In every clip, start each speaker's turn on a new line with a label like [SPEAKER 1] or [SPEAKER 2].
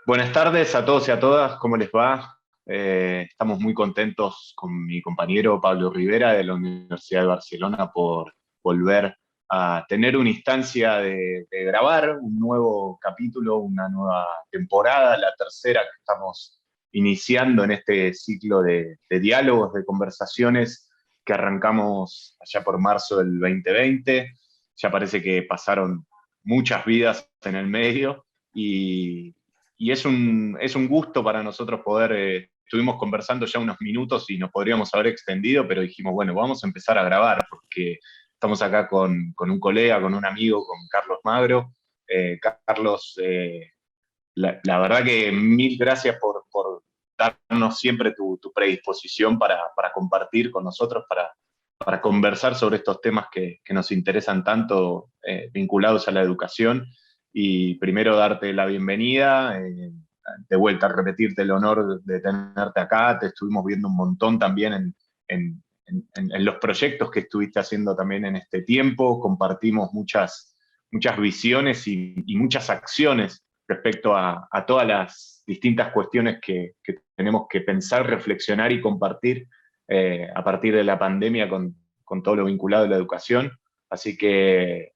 [SPEAKER 1] Buenas tardes a todos y a todas, ¿cómo les va? Estamos muy contentos con mi compañero Pablo Rivera de la Universidad de Barcelona por volver a tener una instancia de grabar un nuevo capítulo, una nueva temporada, la tercera que estamos iniciando en este ciclo de diálogos, de conversaciones que arrancamos allá por marzo del 2020. Ya parece que pasaron muchas vidas en el medio y es un gusto para nosotros poder, estuvimos conversando ya unos minutos y nos podríamos haber extendido, pero dijimos, bueno, vamos a empezar a grabar porque estamos acá con un colega, con un amigo, con Carlos Magro. Carlos, la verdad que mil gracias por darnos siempre tu predisposición para compartir con nosotros, para conversar sobre estos temas que nos interesan tanto, vinculados a la educación. Y primero darte la bienvenida, de vuelta repetirte el honor de tenerte acá. Te estuvimos viendo un montón también en los proyectos que estuviste haciendo también en este tiempo. Compartimos muchas visiones y muchas acciones respecto a todas las distintas cuestiones que tenemos que pensar, reflexionar y compartir, a partir de la pandemia con todo lo vinculado a la educación. Así que,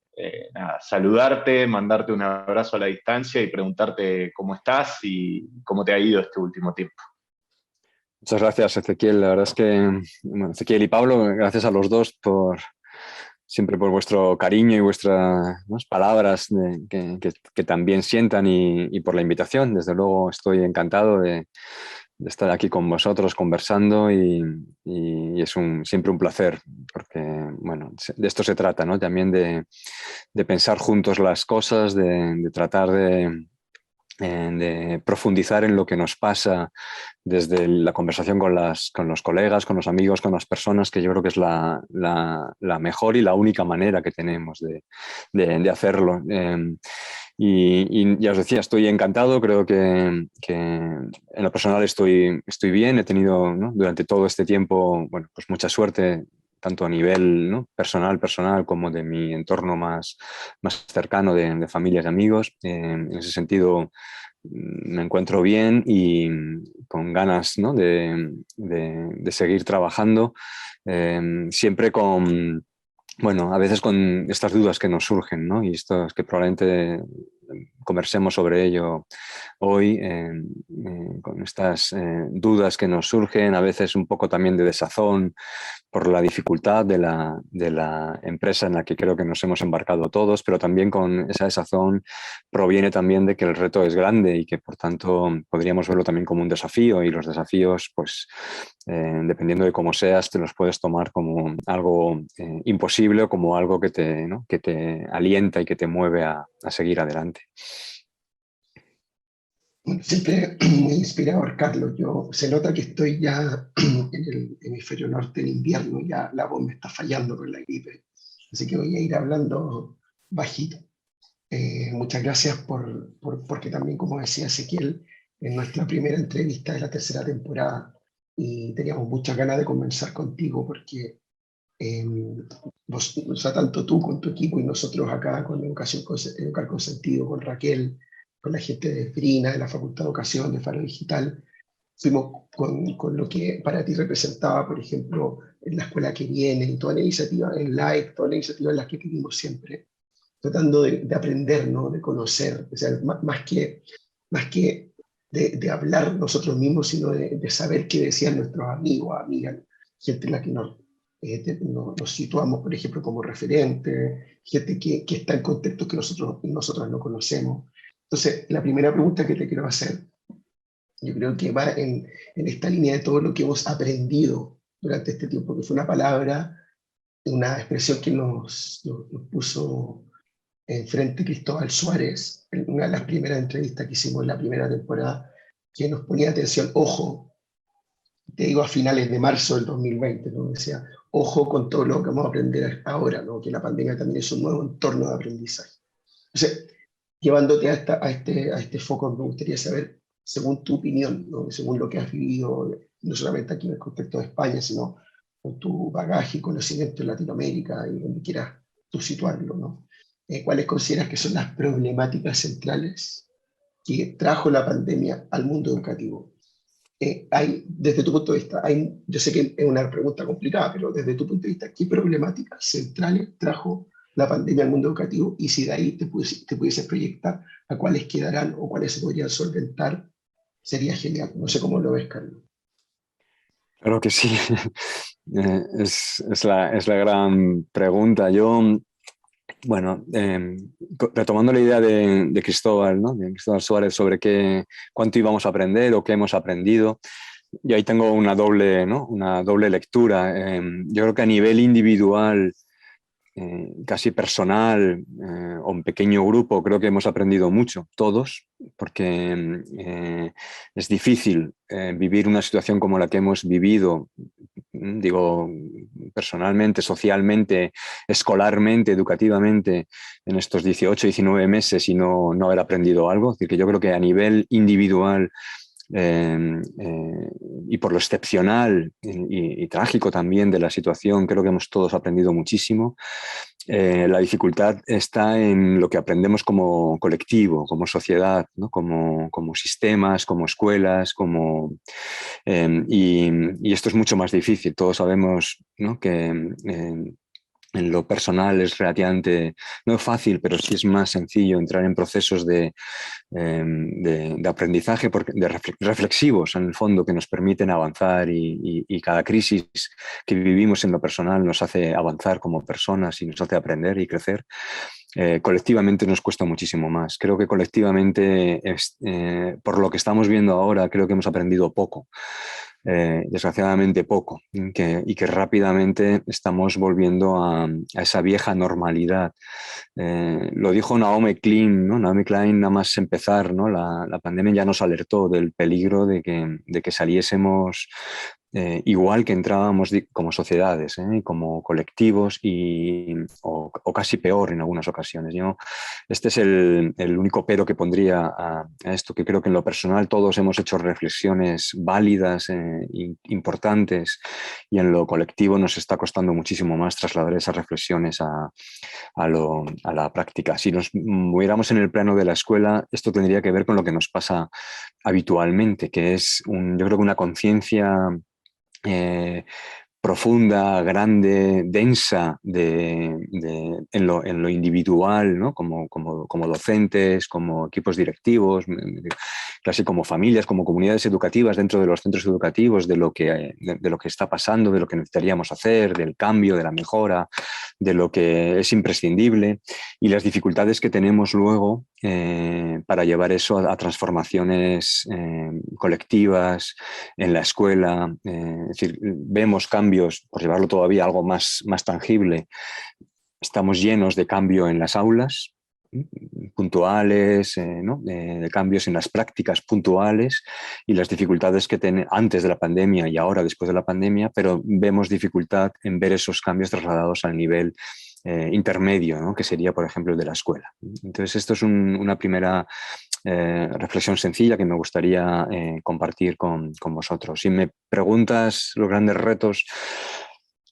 [SPEAKER 1] nada, saludarte, mandarte un abrazo a la distancia y preguntarte cómo estás y cómo te ha ido este último tiempo.
[SPEAKER 2] Muchas gracias, Ezequiel. La verdad es que, bueno, Ezequiel y Pablo, gracias a los dos siempre por vuestro cariño y vuestras, ¿no?, palabras que también sientan y por la invitación. Desde luego estoy encantado de estar aquí con vosotros conversando y es siempre un placer porque, bueno, de esto se trata, ¿no? También de pensar juntos las cosas, de tratar de profundizar en lo que nos pasa desde la conversación con los colegas, con los amigos, con las personas, que yo creo que es la mejor y la única manera que tenemos de hacerlo. Y ya os decía, estoy encantado, creo que en lo personal estoy bien, he tenido, ¿no?, durante todo este tiempo, bueno, pues mucha suerte, tanto a nivel, ¿no?, personal, como de mi entorno más cercano de familias y amigos. En ese sentido, me encuentro bien y con ganas, ¿no?, de seguir trabajando, siempre con, bueno, a veces con estas dudas que nos surgen, ¿no? Y esto es que probablemente conversemos sobre ello hoy, con estas dudas que nos surgen, a veces un poco también de desazón por la dificultad de la empresa en la que creo que nos hemos embarcado todos, pero también con esa desazón proviene también de que el reto es grande y que por tanto podríamos verlo también como un desafío, y los desafíos, pues dependiendo de cómo seas, te los puedes tomar como algo imposible o como algo que te, ¿no?, que te alienta y que te mueve a seguir adelante.
[SPEAKER 3] Bueno, siempre muy inspirador, Carlos. Se nota que estoy ya en el hemisferio norte en invierno, ya la voz me está fallando con la gripe, así que voy a ir hablando bajito. Muchas gracias porque también, como decía Ezequiel, en nuestra primera entrevista de la tercera temporada, y teníamos muchas ganas de conversar contigo porque eh, o sea, tanto tú con tu equipo y nosotros acá con Educar con Sentido, con Raquel, con la gente de FRINA, de la Facultad de Educación, de Faro Digital, fuimos con lo que para ti representaba, por ejemplo, en la escuela que viene, y toda la iniciativa en Live, toda la iniciativa en las que vivimos siempre, tratando de aprender, ¿no?, de conocer, o sea, más que de hablar nosotros mismos, sino de saber qué decían nuestros amigos, amigas, gente en la que nos situamos, por ejemplo, como referente, gente que está en contextos que nosotros no conocemos. Entonces, la primera pregunta que te quiero hacer, yo creo que va en esta línea de todo lo que hemos aprendido durante este tiempo, que fue una palabra, una expresión que nos puso enfrente Cristóbal Suárez, en una de las primeras entrevistas que hicimos en la primera temporada, que nos ponía atención, ojo, te digo a finales de marzo del 2020, ¿no? Decía, ojo con todo lo que vamos a aprender ahora, ¿no?, que la pandemia también es un nuevo entorno de aprendizaje. Entonces, llevándote a este foco, me gustaría saber, según tu opinión, ¿no?, según lo que has vivido, no solamente aquí en el contexto de España, sino con tu bagaje y conocimiento en Latinoamérica y donde quieras tú situarlo, ¿no? ¿Cuáles consideras que son las problemáticas centrales que trajo la pandemia al mundo educativo. Desde tu punto de vista, yo sé que es una pregunta complicada, pero desde tu punto de vista, ¿qué problemáticas centrales trajo la pandemia al mundo educativo? Y si de ahí te pudieses proyectar a cuáles quedarán o cuáles se podrían solventar, sería genial. No sé cómo lo ves, Carlos.
[SPEAKER 2] Claro que sí. Es la gran pregunta. Yo, bueno, retomando la idea de Cristóbal, ¿no? De Cristóbal Suárez sobre cuánto íbamos a aprender o qué hemos aprendido, y ahí tengo una doble, ¿no? Una doble lectura. Yo creo que a nivel individual, casi personal, o un pequeño grupo, creo que hemos aprendido mucho, todos, porque es difícil vivir una situación como la que hemos vivido, digo, personalmente, socialmente, escolarmente, educativamente, en estos 18, 19 meses y no haber aprendido algo. Es decir, que yo creo que a nivel individual, y por lo excepcional y trágico también de la situación, creo que hemos todos aprendido muchísimo. La dificultad está en lo que aprendemos como colectivo, como sociedad, ¿no? Como sistemas, como escuelas, y esto es mucho más difícil. Todos sabemos, ¿no? Que en lo personal es relativamente, no fácil, pero sí es más sencillo entrar en procesos de aprendizaje, reflexivos en el fondo, que nos permiten avanzar, y cada crisis que vivimos en lo personal nos hace avanzar como personas y nos hace aprender y crecer. Colectivamente nos cuesta muchísimo más. Creo que colectivamente, por lo que estamos viendo ahora, creo que hemos aprendido poco. Desgraciadamente poco, y que rápidamente estamos volviendo a esa vieja normalidad. Lo dijo Naomi Klein, ¿no? Naomi Klein, nada más empezar, ¿no? La pandemia ya nos alertó del peligro de que saliésemos igual que entrábamos como sociedades, como colectivos, o casi peor en algunas ocasiones. Este es el único pero que pondría a esto, que creo que en lo personal todos hemos hecho reflexiones válidas, importantes, y en lo colectivo nos está costando muchísimo más trasladar esas reflexiones a la práctica. Si nos moviéramos en el plano de la escuela, esto tendría que ver con lo que nos pasa habitualmente, que es yo creo que una conciencia profunda, grande, densa en lo individual, ¿no? Como docentes, como equipos directivos, casi como familias, como comunidades educativas dentro de los centros educativos, de lo que está pasando, de lo que necesitaríamos hacer, del cambio, de la mejora, de lo que es imprescindible, y las dificultades que tenemos luego para llevar eso a transformaciones colectivas en la escuela. Es decir, vemos cambios, por llevarlo todavía a algo más tangible, estamos llenos de cambio en las aulas, puntuales, ¿no? De cambios en las prácticas puntuales, y las dificultades que tenemos antes de la pandemia y ahora después de la pandemia, pero vemos dificultad en ver esos cambios trasladados al nivel intermedio, ¿no? Que sería, por ejemplo, el de la escuela. Entonces, esto es una primera reflexión sencilla que me gustaría compartir con vosotros. Si me preguntas los grandes retos,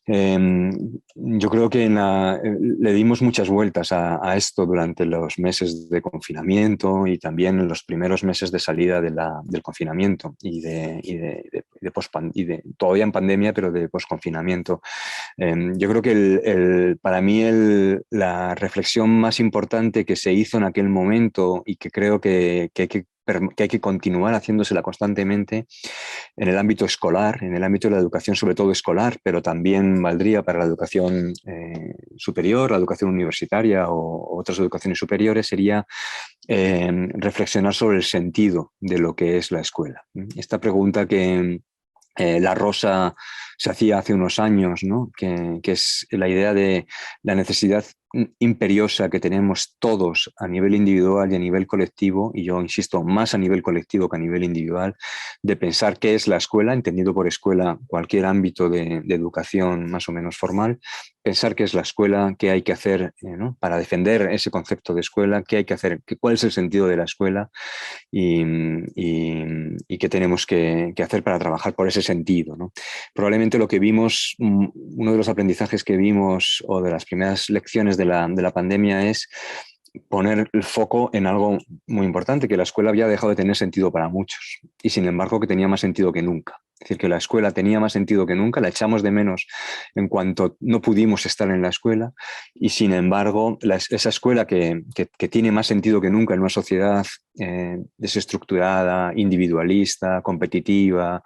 [SPEAKER 2] yo creo que le dimos muchas vueltas a esto durante los meses de confinamiento, y también en los primeros meses de salida del confinamiento y todavía en pandemia, pero de posconfinamiento. Yo creo que para mí la reflexión más importante que se hizo en aquel momento, y que creo que hay que continuar haciéndosela constantemente en el ámbito escolar, en el ámbito de la educación, sobre todo escolar, pero también valdría para la educación superior, la educación universitaria o otras educaciones superiores, sería reflexionar sobre el sentido de lo que es la escuela. Esta pregunta que La Rosa se hacía hace unos años, ¿no? Que es la idea de la necesidad imperiosa que tenemos todos a nivel individual y a nivel colectivo, y yo insisto, más a nivel colectivo que a nivel individual, de pensar qué es la escuela, entendido por escuela cualquier ámbito de educación más o menos formal, pensar qué es la escuela, qué hay que hacer, ¿no? Para defender ese concepto de escuela, qué hay que hacer, cuál es el sentido de la escuela, y qué tenemos que hacer para trabajar por ese sentido, ¿no? Probablemente lo que vimos, uno de los aprendizajes que vimos, o de las primeras lecciones de la pandemia, es poner el foco en algo muy importante, que la escuela había dejado de tener sentido para muchos y sin embargo que tenía más sentido que nunca. Es decir, que la escuela tenía más sentido que nunca, la echamos de menos en cuanto no pudimos estar en la escuela y sin embargo esa escuela que tiene más sentido que nunca en una sociedad desestructurada, individualista, competitiva,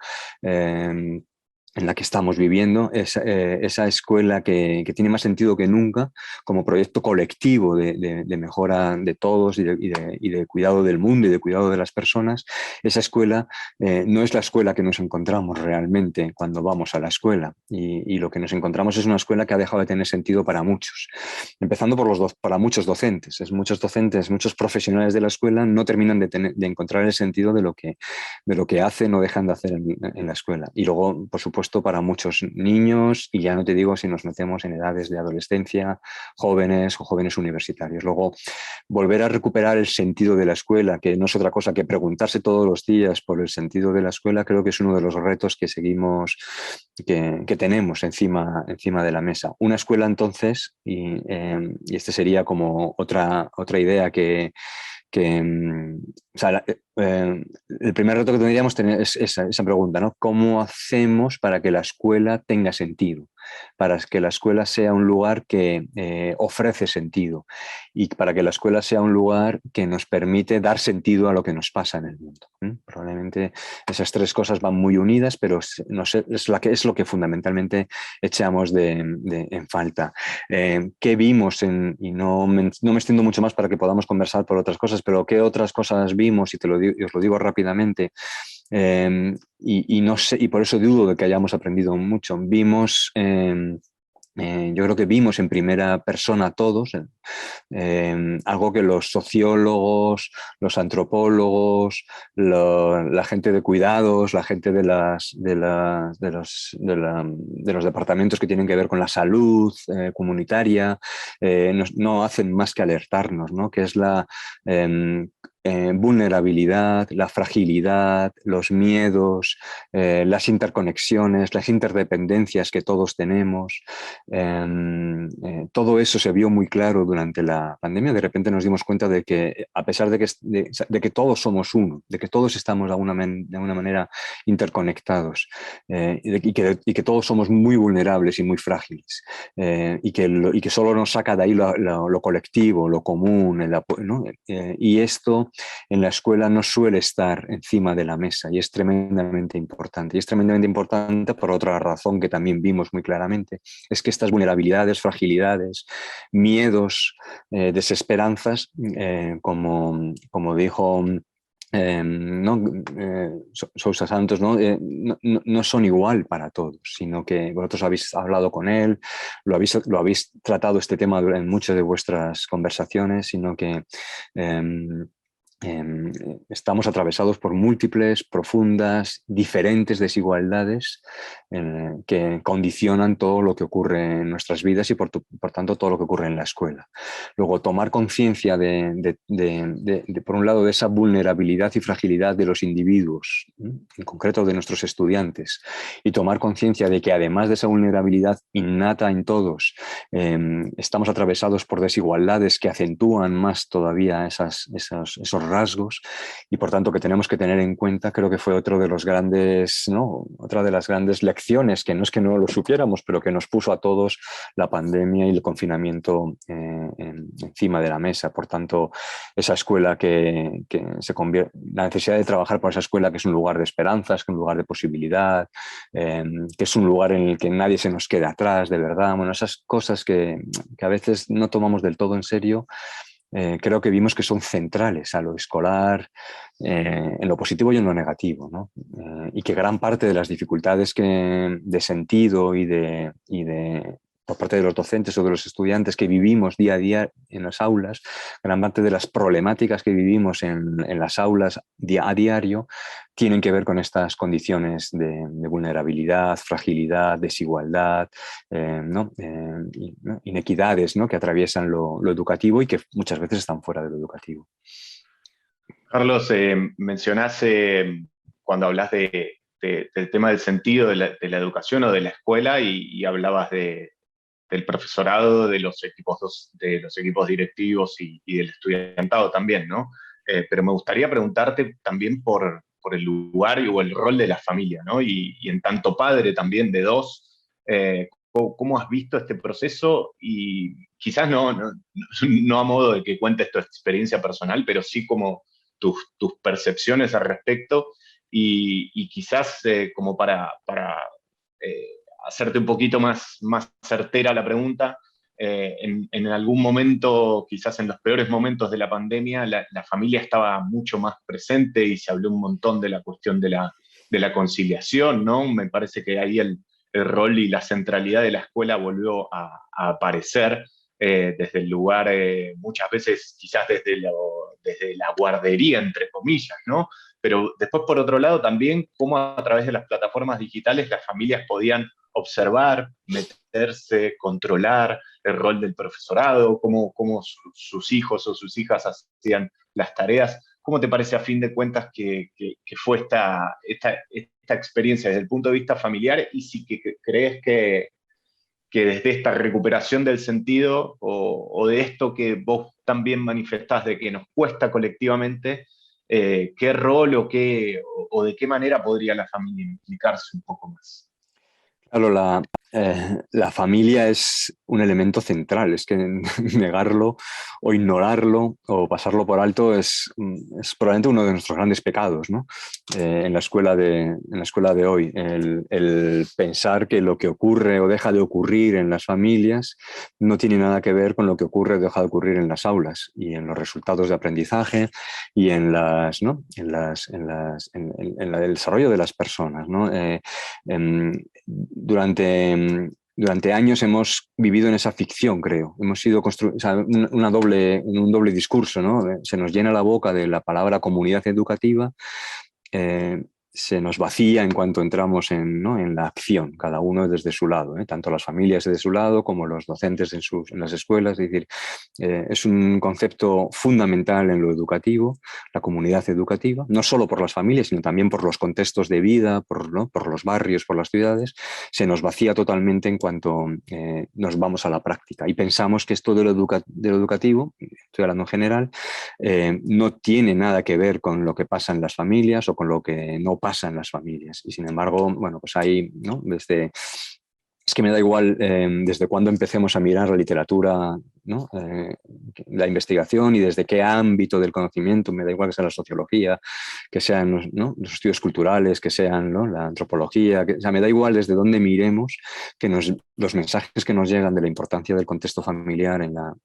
[SPEAKER 2] en la que estamos viviendo, esa escuela que tiene más sentido que nunca como proyecto colectivo de mejora de todos y de cuidado del mundo y de cuidado de las personas, esa escuela no es la escuela que nos encontramos realmente cuando vamos a la escuela y lo que nos encontramos es una escuela que ha dejado de tener sentido para muchos, empezando por para muchos docentes. Muchos docentes, muchos profesionales de la escuela no terminan de encontrar el sentido de lo que hacen o dejan de hacer en la escuela. Y luego, por supuesto, para muchos niños, y ya no te digo si nos metemos en edades de adolescencia, jóvenes o jóvenes universitarios. Luego, volver a recuperar el sentido de la escuela, que no es otra cosa que preguntarse todos los días por el sentido de la escuela, creo que es uno de los retos que que tenemos encima de la mesa. Una escuela, entonces, y este sería como otra idea o sea, el primer reto que tendríamos es esa pregunta, ¿no? ¿Cómo hacemos para que la escuela tenga sentido? Para que la escuela sea un lugar que ofrece sentido y para que la escuela sea un lugar que nos permite dar sentido a lo que nos pasa en el mundo. Probablemente esas tres cosas van muy unidas, pero no sé, es lo que fundamentalmente echamos en falta. ¿Qué vimos? Y no me extiendo mucho más para que podamos conversar por otras cosas, pero ¿qué otras cosas vimos? Y os lo digo rápidamente. Y no sé, y por eso dudo de que hayamos aprendido mucho. Yo creo que vimos en primera persona todos algo que los sociólogos, los antropólogos, la gente de cuidados, la gente de los departamentos que tienen que ver con la salud comunitaria, no hacen más que alertarnos, ¿no? Que es la vulnerabilidad, la fragilidad, los miedos, las interconexiones, las interdependencias que todos tenemos. Todo eso se vio muy claro durante la pandemia. De repente nos dimos cuenta de que, a pesar de que todos somos uno, de que todos estamos de alguna manera interconectados y que todos somos muy vulnerables y muy frágiles y que solo nos saca de ahí lo colectivo, lo común, ¿no? Y esto en la escuela no suele estar encima de la mesa y es tremendamente importante. Y es tremendamente importante por otra razón que también vimos muy claramente, es que estas vulnerabilidades, fragilidades, miedos, desesperanzas, como dijo Sousa Santos, no son igual para todos, sino que vosotros habéis hablado con él, lo habéis tratado este tema en muchas de vuestras conversaciones, sino que estamos atravesados por múltiples, profundas, diferentes desigualdades que condicionan todo lo que ocurre en nuestras vidas y por tanto todo lo que ocurre en la escuela. Luego, tomar conciencia por un lado, de esa vulnerabilidad y fragilidad de los individuos, en concreto de nuestros estudiantes, y tomar conciencia de que además de esa vulnerabilidad innata en todos, estamos atravesados por desigualdades que acentúan más todavía esos rasgos y por tanto que tenemos que tener en cuenta, creo que fue otra de las grandes lecciones, que no es que no lo supiéramos, pero que nos puso a todos la pandemia y el confinamiento encima de la mesa. Por tanto, esa escuela que se convierte, la necesidad de trabajar por esa escuela que es un lugar de esperanzas, que es un lugar de posibilidad, que es un lugar en el que nadie se nos queda atrás, de verdad. Bueno, esas cosas que a veces no tomamos del todo en serio, creo que vimos que son centrales a lo escolar, en lo positivo y en lo negativo, ¿no? Y que gran parte de las dificultades de sentido por parte de los docentes o de los estudiantes que vivimos día a día en las aulas, gran parte de las problemáticas que vivimos en las aulas a diario tienen que ver con estas condiciones de vulnerabilidad, fragilidad, desigualdad, ¿no? Inequidades, ¿no? Que atraviesan lo educativo y que muchas veces están fuera de lo educativo.
[SPEAKER 1] Carlos, mencionás cuando hablas del tema del sentido de la educación o de la escuela y hablabas del profesorado, de los equipos directivos y del estudiantado también, ¿no? Pero me gustaría preguntarte también por el lugar o el rol de la familia, ¿no? Y en tanto padre también de dos, ¿cómo has visto este proceso? Y quizás no a modo de que cuentes tu experiencia personal, pero sí como tus percepciones al respecto y quizás como para hacerte un poquito más certera la pregunta, en algún momento, quizás en los peores momentos de la pandemia, la familia estaba mucho más presente y se habló un montón de la cuestión de la conciliación, ¿no? Me parece que ahí el rol y la centralidad de la escuela volvió a aparecer desde el lugar, muchas veces quizás desde la guardería, entre comillas, ¿no? Pero después, por otro lado, también cómo a través de las plataformas digitales las familias podían observar, meterse, controlar el rol del profesorado, cómo sus hijos o sus hijas hacían las tareas. ¿Cómo te parece a fin de cuentas que fue esta experiencia desde el punto de vista familiar y si crees que desde esta recuperación del sentido o de esto que vos también manifestás de que nos cuesta colectivamente, qué rol o de qué manera podría la familia implicarse un poco más?
[SPEAKER 2] Claro, la familia es un elemento central, es que negarlo o ignorarlo o pasarlo por alto es probablemente uno de nuestros grandes pecados, ¿no? En la escuela de hoy, el pensar que lo que ocurre o deja de ocurrir en las familias no tiene nada que ver con lo que ocurre o deja de ocurrir en las aulas y en los resultados de aprendizaje y en ¿no? en el desarrollo de las personas, ¿no? Durante años hemos vivido en esa ficción, creo. Hemos sido o sea, un doble discurso, ¿no? Se nos llena la boca de la palabra comunidad educativa, se nos vacía en cuanto entramos ¿no? en la acción, cada uno desde su lado, tanto las familias desde su lado como los docentes en las escuelas. Es decir, es un concepto fundamental en lo educativo, la comunidad educativa, no solo por las familias, sino también por los contextos de vida, ¿no? por los barrios, por las ciudades. Se nos vacía totalmente en cuanto nos vamos a la práctica y pensamos que esto de lo educativo, estoy hablando en general, no tiene nada que ver con lo que pasa en las familias o con lo que no pasa en las familias. Y sin embargo, bueno, pues ahí, ¿no? Es que me da igual desde cuándo empecemos a mirar la literatura, ¿no? La investigación y desde qué ámbito del conocimiento, me da igual que sea la sociología, que sean, ¿no? los estudios culturales, que sean, ¿no? la antropología, o sea, me da igual desde dónde miremos, que los mensajes que nos llegan de la importancia del contexto familiar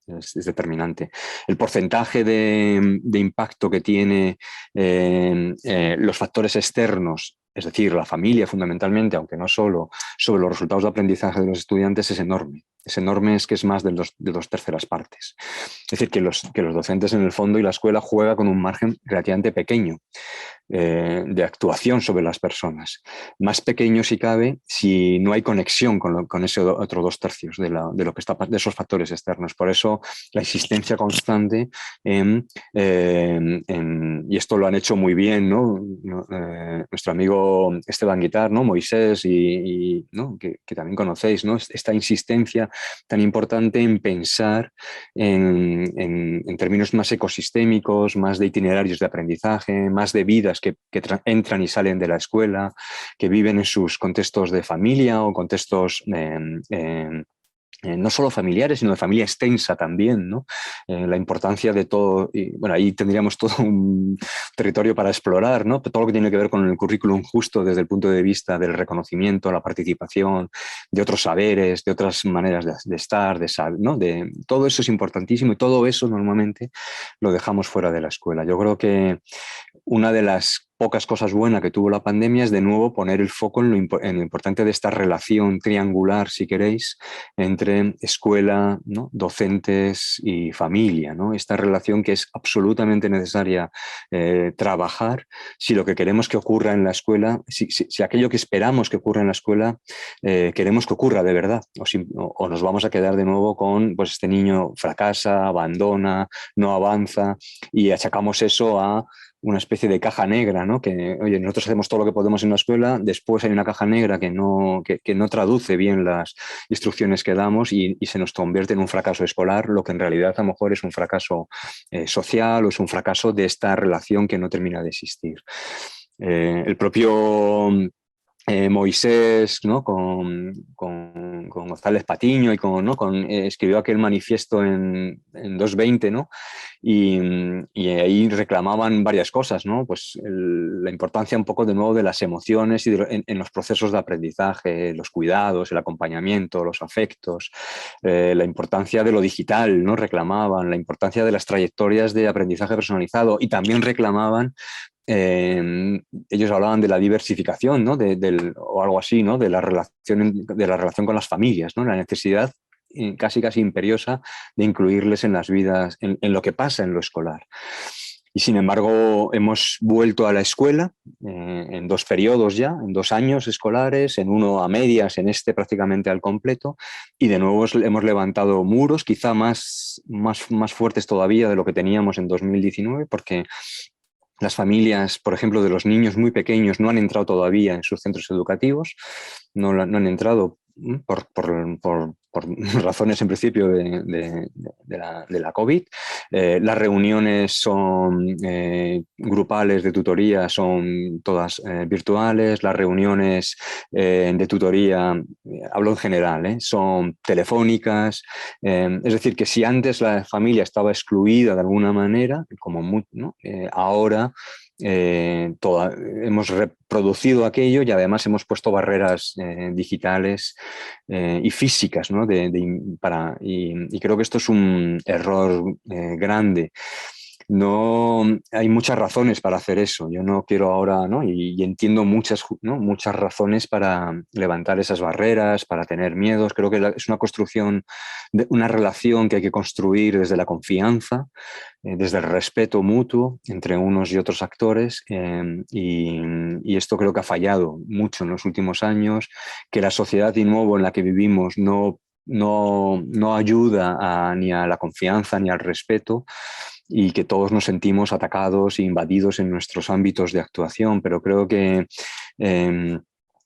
[SPEAKER 2] es determinante. El porcentaje de impacto que tiene los factores externos, es decir, la familia fundamentalmente, aunque no solo, sobre los resultados de aprendizaje de los estudiantes es enorme. Es enorme, es que es más de dos terceras partes. Es decir, que los docentes en el fondo y la escuela juega con un margen relativamente pequeño de actuación sobre las personas. Más pequeño si cabe si no hay conexión con ese otro 2/3 de esos factores externos. Por eso la insistencia constante y esto lo han hecho muy bien, ¿no? Nuestro amigo Esteban Guitar, ¿no? Moisés ¿no? que también conocéis, ¿no? Esta insistencia tan importante en pensar en términos más ecosistémicos, más de itinerarios de aprendizaje, más de vidas que entran y salen de la escuela, que viven en sus contextos de familia o contextos no solo familiares, sino de familia extensa también, ¿no? La importancia de todo, y bueno, ahí tendríamos todo un territorio para explorar, ¿no? Todo lo que tiene que ver con el currículum justo desde el punto de vista del reconocimiento, la participación, de otros saberes, de otras maneras de estar, ¿no? Todo eso es importantísimo y todo eso normalmente lo dejamos fuera de la escuela. Yo creo que una de las pocas cosas buenas que tuvo la pandemia es de nuevo poner el foco en lo importante de esta relación triangular, si queréis, entre escuela, ¿no? docentes y familia, ¿no? Esta relación que es absolutamente necesaria trabajar si lo que queremos que ocurra en la escuela, si aquello que esperamos que ocurra en la escuela queremos que ocurra de verdad, o nos vamos a quedar de nuevo con pues este niño fracasa, abandona, no avanza y achacamos eso a una especie de caja negra, ¿no? ¿no? Que, oye, nosotros hacemos todo lo que podemos en la escuela, después hay una caja negra que no traduce bien las instrucciones que damos y se nos convierte en un fracaso escolar, lo que en realidad a lo mejor es un fracaso social o es un fracaso de esta relación que no termina de existir. El propio Moisés, ¿no? con González Patiño y escribió aquel manifiesto en 220, ¿no? Y ahí reclamaban varias cosas, ¿no? Pues la importancia un poco de nuevo de las emociones y en los procesos de aprendizaje, los cuidados, el acompañamiento, los afectos, la importancia de lo digital, ¿no? Reclamaban la importancia de las trayectorias de aprendizaje personalizado y también reclamaban ellos hablaban de la diversificación, ¿no? o algo así, ¿no? de la relación con las familias, ¿no? La necesidad casi imperiosa de incluirles en las vidas, en lo que pasa en lo escolar. Y sin embargo hemos vuelto a la escuela en 2 periodos ya, en 2 años escolares, en uno a medias, en este prácticamente al completo, y de nuevo hemos levantado muros, quizá más fuertes todavía de lo que teníamos en 2019, porque las familias, por ejemplo, de los niños muy pequeños no han entrado todavía en sus centros educativos, no han entrado por razones en principio de la COVID. Las reuniones son grupales de tutoría, son todas virtuales. Las reuniones de tutoría, hablo en general, son telefónicas. Es decir, que si antes la familia estaba excluida de alguna manera, ¿no? Ahora hemos reproducido aquello y además hemos puesto barreras digitales y físicas, ¿no? Y creo que esto es un error grande. No hay muchas razones para hacer eso. Yo no quiero ahora, ¿no? Y entiendo muchas razones para levantar esas barreras, para tener miedos. Creo que es una construcción, una relación que hay que construir desde la confianza, desde el respeto mutuo entre unos y otros actores, y esto creo que ha fallado mucho en los últimos años, que la sociedad de nuevo en la que vivimos no ayuda ni a la confianza ni al respeto, y que todos nos sentimos atacados e invadidos en nuestros ámbitos de actuación, pero creo que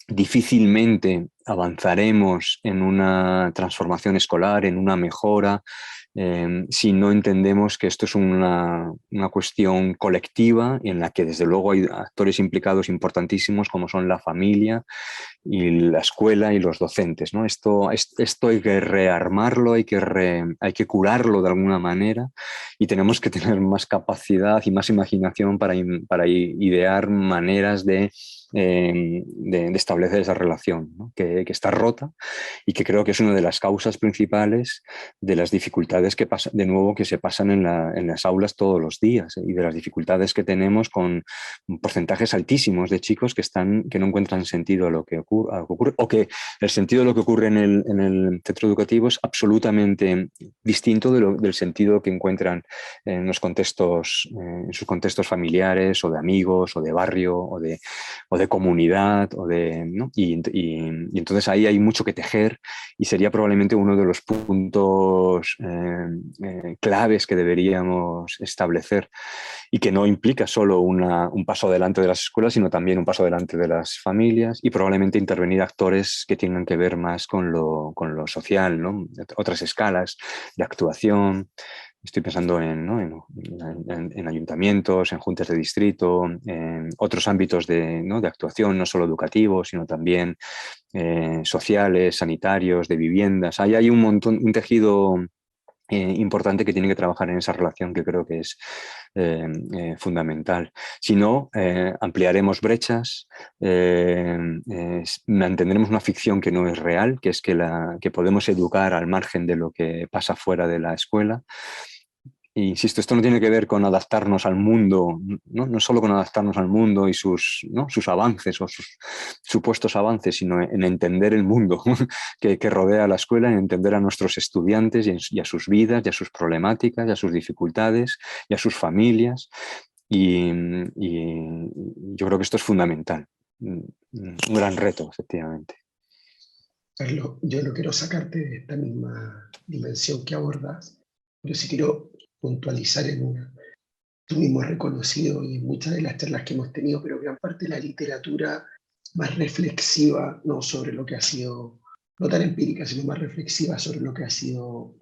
[SPEAKER 2] difícilmente avanzaremos en una transformación escolar, en una mejora, si no entendemos que esto es una cuestión colectiva en la que desde luego hay actores implicados importantísimos como son la familia y la escuela y los docentes, ¿no? Esto hay que rearmarlo, hay que curarlo de alguna manera, y tenemos que tener más capacidad y más imaginación para idear maneras de establecer esa relación, ¿no? que está rota y que creo que es una de las causas principales de las dificultades que se pasan en las aulas todos los días, y de las dificultades que tenemos con porcentajes altísimos de chicos que no encuentran sentido a lo que ocurre, o que el sentido de lo que ocurre en el centro educativo es absolutamente distinto del sentido que encuentran en sus contextos familiares o de amigos o de barrio o de comunidad, ¿no? Y entonces ahí hay mucho que tejer, y sería probablemente uno de los puntos claves que deberíamos establecer, y que no implica solo un paso adelante de las escuelas, sino también un paso adelante de las familias, y probablemente intervenir actores que tengan que ver más con lo social, ¿no? Otras escalas de actuación. Estoy pensando en ayuntamientos, en juntas de distrito, en otros ámbitos de actuación, no solo educativos, sino también sociales, sanitarios, de viviendas. Ahí hay un tejido importante que tiene que trabajar en esa relación, que creo que es fundamental. Si no, ampliaremos brechas, mantendremos una ficción que no es real, que es que podemos educar al margen de lo que pasa fuera de la escuela. Insisto, esto no tiene que ver con adaptarnos al mundo, no solo con adaptarnos al mundo y sus avances o sus supuestos avances, sino en entender el mundo que rodea la escuela, en entender a nuestros estudiantes y a sus vidas, y a sus problemáticas, y a sus dificultades, y a sus familias. Y yo creo que esto es fundamental. Un gran reto, efectivamente.
[SPEAKER 3] Carlos, yo no quiero sacarte de esta misma dimensión que abordas, pero sí quiero puntualizar en una. tú mismo has reconocido y en muchas de las charlas que hemos tenido, pero gran parte de la literatura más reflexiva, no sobre lo que ha sido, no tan empírica, sino más reflexiva sobre lo que ha sido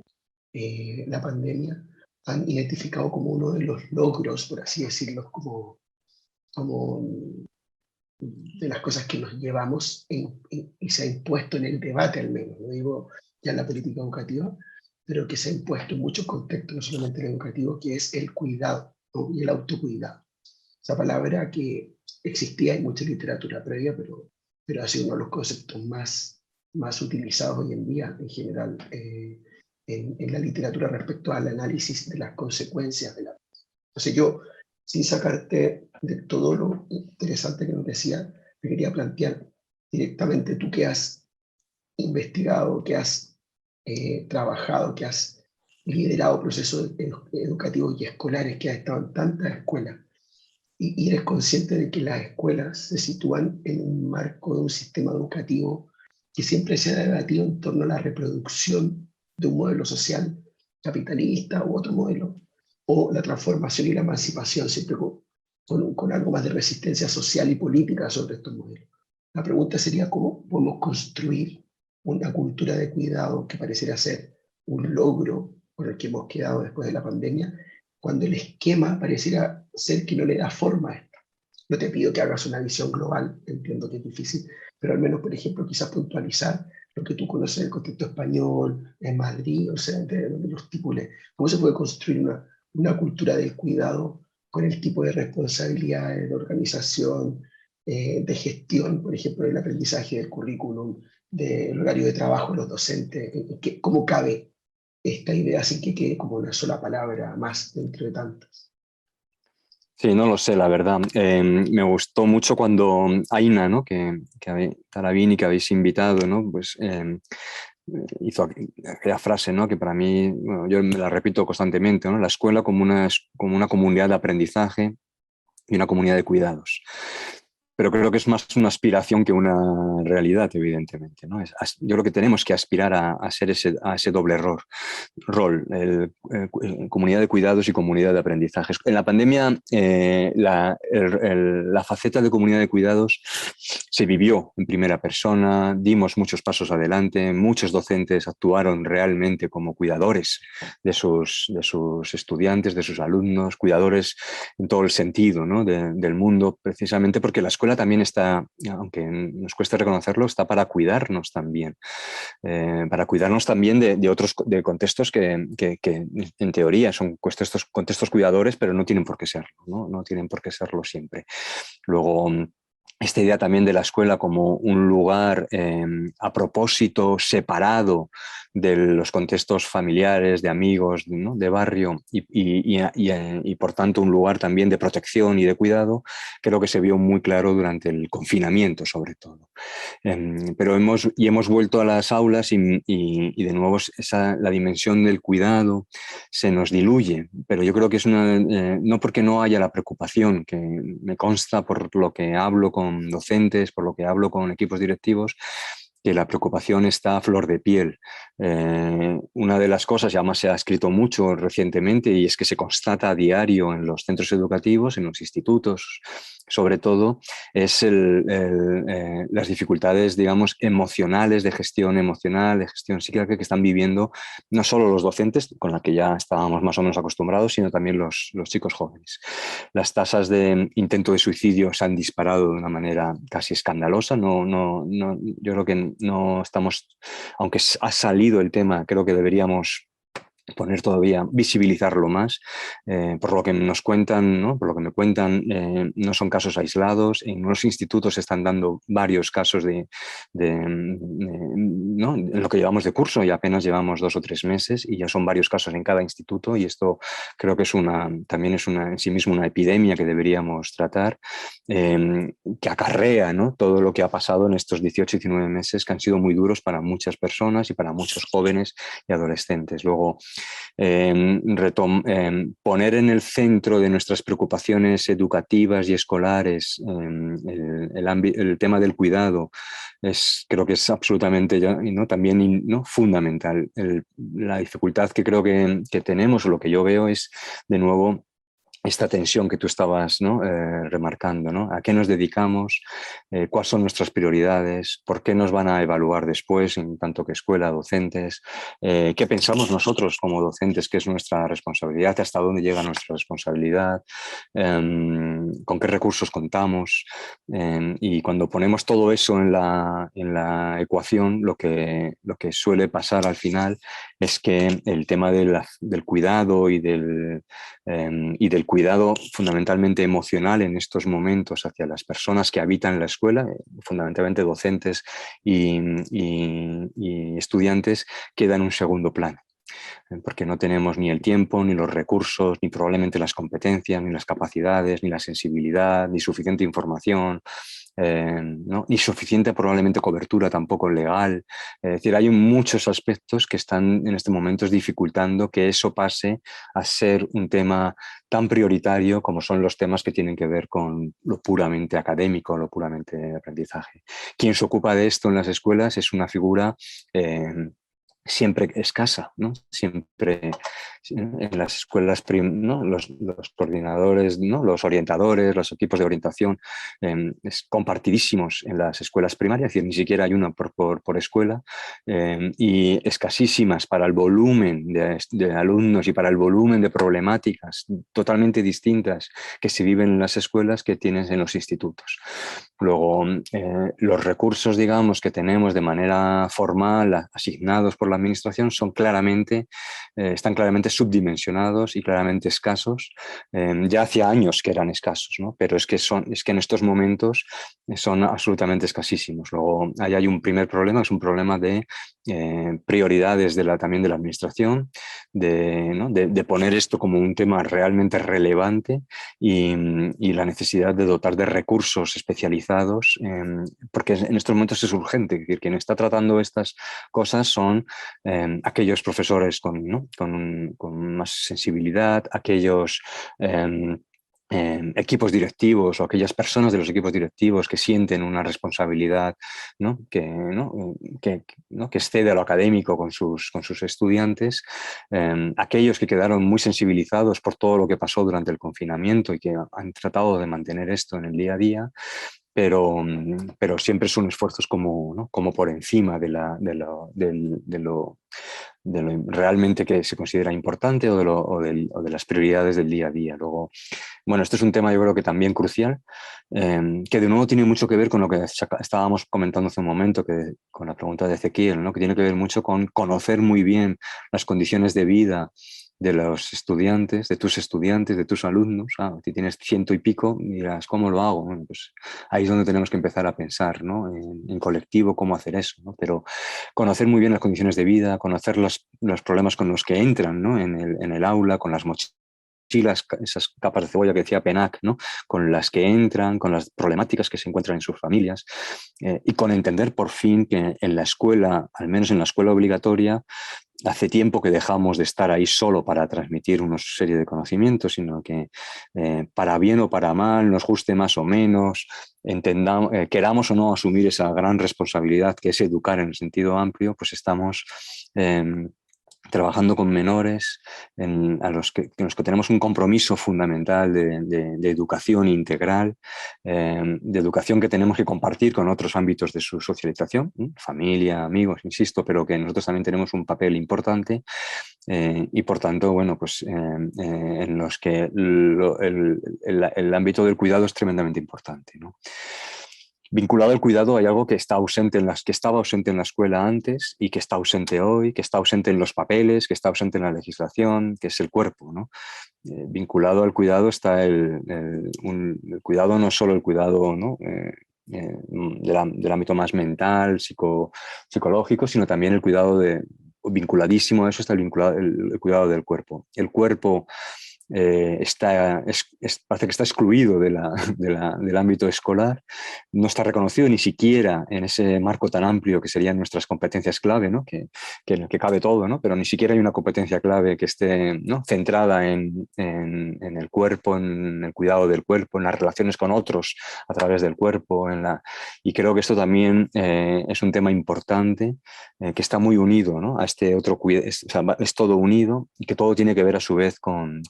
[SPEAKER 3] la pandemia, han identificado como uno de los logros, por así decirlo, como de las cosas que nos llevamos y se ha impuesto en el debate al menos, no digo ya en la política educativa, pero que se ha impuesto en muchos contextos, no solamente en el educativo, que es el cuidado, ¿no? Y el autocuidado. Esa palabra que existía en mucha literatura previa, pero ha sido uno de los conceptos más utilizados hoy en día en general en la literatura respecto al análisis de las consecuencias de la... Entonces yo, sin sacarte de todo lo interesante que nos decía, te quería plantear directamente tú que has investigado, que has trabajado, que has liderado procesos educativos y escolares, que has estado en tantas escuelas, y eres consciente de que las escuelas se sitúan en un marco de un sistema educativo que siempre se ha debatido en torno a la reproducción de un modelo social capitalista u otro modelo, o la transformación y la emancipación, siempre con algo más de resistencia social y política sobre estos modelos. La pregunta sería cómo podemos construir una cultura de cuidado que pareciera ser un logro por el que hemos quedado después de la pandemia, cuando el esquema pareciera ser que no le da forma a esto. No te pido que hagas una visión global, entiendo que es difícil, pero al menos, por ejemplo, quizás puntualizar lo que tú conoces del contexto español, en Madrid, o sea, de donde lo estipule. ¿Cómo se puede construir una cultura del cuidado con el tipo de responsabilidades, de organización, de gestión, por ejemplo, del aprendizaje, del currículum, del horario de trabajo de los docentes? ¿Cómo cabe esta idea sin que quede como una sola palabra más dentro de tantas?
[SPEAKER 2] Sí, no lo sé, la verdad. Me gustó mucho cuando Aina, ¿no? Tarabini, que habéis invitado, ¿no? Pues hizo aquella frase, ¿no? Que para mí, bueno, yo me la repito constantemente, ¿no? La escuela como una comunidad de aprendizaje y una comunidad de cuidados. Pero creo que es más una aspiración que una realidad, evidentemente, ¿no? Yo creo que tenemos que aspirar a ser a ese doble rol, comunidad de cuidados y comunidad de aprendizajes. En la pandemia, la faceta de comunidad de cuidados se vivió en primera persona, dimos muchos pasos adelante, muchos docentes actuaron realmente como cuidadores de sus estudiantes, de sus alumnos, cuidadores en todo el sentido, ¿no? del mundo, precisamente porque la escuela también está, aunque nos cueste reconocerlo, está para cuidarnos también, de otros de contextos que en teoría son contextos cuidadores, pero no tienen por qué serlo, ¿no? No tienen por qué serlo siempre. Luego, esta idea también de la escuela como un lugar a propósito, separado de los contextos familiares, de amigos, ¿no? De barrio y por tanto un lugar también de protección y de cuidado, creo que se vio muy claro durante el confinamiento sobre todo. Pero hemos vuelto a las aulas y de nuevo la dimensión del cuidado se nos diluye, pero yo creo que es no porque no haya la preocupación, que me consta por lo que hablo con docentes, por lo que hablo con equipos directivos, que la preocupación está a flor de piel. Una de las cosas, y además se ha escrito mucho recientemente, y es que se constata a diario en los centros educativos, en los institutos, sobre todo, es las dificultades, digamos, emocionales, de gestión emocional, de gestión psíquica que están viviendo no solo los docentes, con la que ya estábamos más o menos acostumbrados, sino también los chicos jóvenes. Las tasas de intento de suicidio se han disparado de una manera casi escandalosa. Yo creo que no estamos, aunque ha salido el tema, creo que deberíamos poner todavía, visibilizarlo más, por lo que nos cuentan, ¿no? Por lo que me cuentan, no son casos aislados. En unos institutos se están dando varios casos ¿no? En lo que llevamos de curso, y apenas llevamos 2 o 3 meses, y ya son varios casos en cada instituto, y esto creo que también es en sí mismo una epidemia que deberíamos tratar, que acarrea, ¿no? Todo lo que ha pasado en estos 18 y 19 meses, que han sido muy duros para muchas personas y para muchos jóvenes y adolescentes. Luego, poner en el centro de nuestras preocupaciones educativas y escolares el tema del cuidado creo que es absolutamente ¿no? también ¿no? fundamental. La dificultad que creo que tenemos, o lo que yo veo, es de nuevo esta tensión que tú estabas, ¿no? Remarcando, ¿no? ¿A qué nos dedicamos? ¿Cuáles son nuestras prioridades? ¿Por qué nos van a evaluar después, en tanto que escuela, docentes? ¿Qué pensamos nosotros como docentes que es nuestra responsabilidad? ¿Hasta dónde llega nuestra responsabilidad? ¿Con qué recursos contamos? Y cuando ponemos todo eso en la ecuación, lo que suele pasar al final es que el tema del cuidado y del cuidado fundamentalmente emocional en estos momentos hacia las personas que habitan la escuela, fundamentalmente docentes y estudiantes, queda en un segundo plano, porque no tenemos ni el tiempo, ni los recursos, ni probablemente las competencias, ni las capacidades, ni la sensibilidad, ni suficiente información, ¿no? Ni suficiente probablemente cobertura tampoco legal. Es decir, hay muchos aspectos que están en este momento dificultando que eso pase a ser un tema tan prioritario como son los temas que tienen que ver con lo puramente académico, lo puramente de aprendizaje. Quien se ocupa de esto en las escuelas es una figura siempre escasa, ¿no? Siempre en las escuelas, ¿no? Los coordinadores, ¿no? Los orientadores, los equipos de orientación, compartidísimos en las escuelas primarias, es decir, ni siquiera hay una por escuela, y escasísimas para el volumen de alumnos y para el volumen de problemáticas totalmente distintas que se viven en las escuelas que tienes en los institutos. Luego, los recursos, digamos, que tenemos de manera formal asignados por la administración son están claramente subdimensionados y claramente escasos. Ya hacía años que eran escasos, ¿no? Pero es que en estos momentos son absolutamente escasísimos. Luego, ahí hay un primer problema, es un problema de prioridades también de la administración, ¿no? de poner esto como un tema realmente relevante y la necesidad de dotar de recursos especializados, porque en estos momentos es urgente. Es decir, quien está tratando estas cosas son aquellos profesores con más sensibilidad, aquellos equipos directivos o aquellas personas de los equipos directivos que sienten una responsabilidad, ¿no? Que excede a lo académico con sus estudiantes, aquellos que quedaron muy sensibilizados por todo lo que pasó durante el confinamiento y que han tratado de mantener esto en el día a día, pero siempre son esfuerzos como por encima de lo realmente que se considera importante o de las prioridades del día a día. Luego, bueno, esto es un tema yo creo que también crucial, que de nuevo tiene mucho que ver con lo que estábamos comentando hace un momento, con la pregunta de Ezequiel, ¿no? Que tiene que ver mucho con conocer muy bien las condiciones de vida de los estudiantes, de tus alumnos. Si tienes 100 y pico, dirás, ¿cómo lo hago? Bueno, pues ahí es donde tenemos que empezar a pensar, ¿no? En colectivo cómo hacer eso, ¿no? Pero conocer muy bien las condiciones de vida, conocer los problemas con los que entran, ¿no? en el aula, con las mochilas, esas capas de cebolla que decía Penac, ¿no? Con las que entran, con las problemáticas que se encuentran en sus familias, y con entender por fin que en la escuela, al menos en la escuela obligatoria, hace tiempo que dejamos de estar ahí solo para transmitir una serie de conocimientos, sino que para bien o para mal, nos guste más o menos, entendamos, queramos o no asumir esa gran responsabilidad que es educar en el sentido amplio, pues estamos trabajando con menores en los que tenemos un compromiso fundamental de educación integral, de educación que tenemos que compartir con otros ámbitos de su socialización, familia, amigos, insisto, pero que nosotros también tenemos un papel importante y por tanto, bueno, pues en los que el ámbito del cuidado es tremendamente importante, ¿no? Vinculado al cuidado hay algo que estaba ausente en la escuela antes y que está ausente hoy, que está ausente en los papeles, que está ausente en la legislación, que es el cuerpo, ¿no? Vinculado al cuidado está el cuidado, no solo el cuidado, ¿no? Del ámbito más mental, psicológico, sino también el cuidado vinculadísimo a eso está el cuidado del cuerpo. El cuerpo parece que está excluido del ámbito escolar, no está reconocido ni siquiera en ese marco tan amplio que serían nuestras competencias clave, ¿no? que cabe todo, ¿no? Pero ni siquiera hay una competencia clave que esté, ¿no? centrada en el cuerpo, en el cuidado del cuerpo, en las relaciones con otros a través del cuerpo, y creo que esto también es un tema importante que está muy unido, ¿no? A este otro cuidado, es todo unido y que todo tiene que ver a su vez con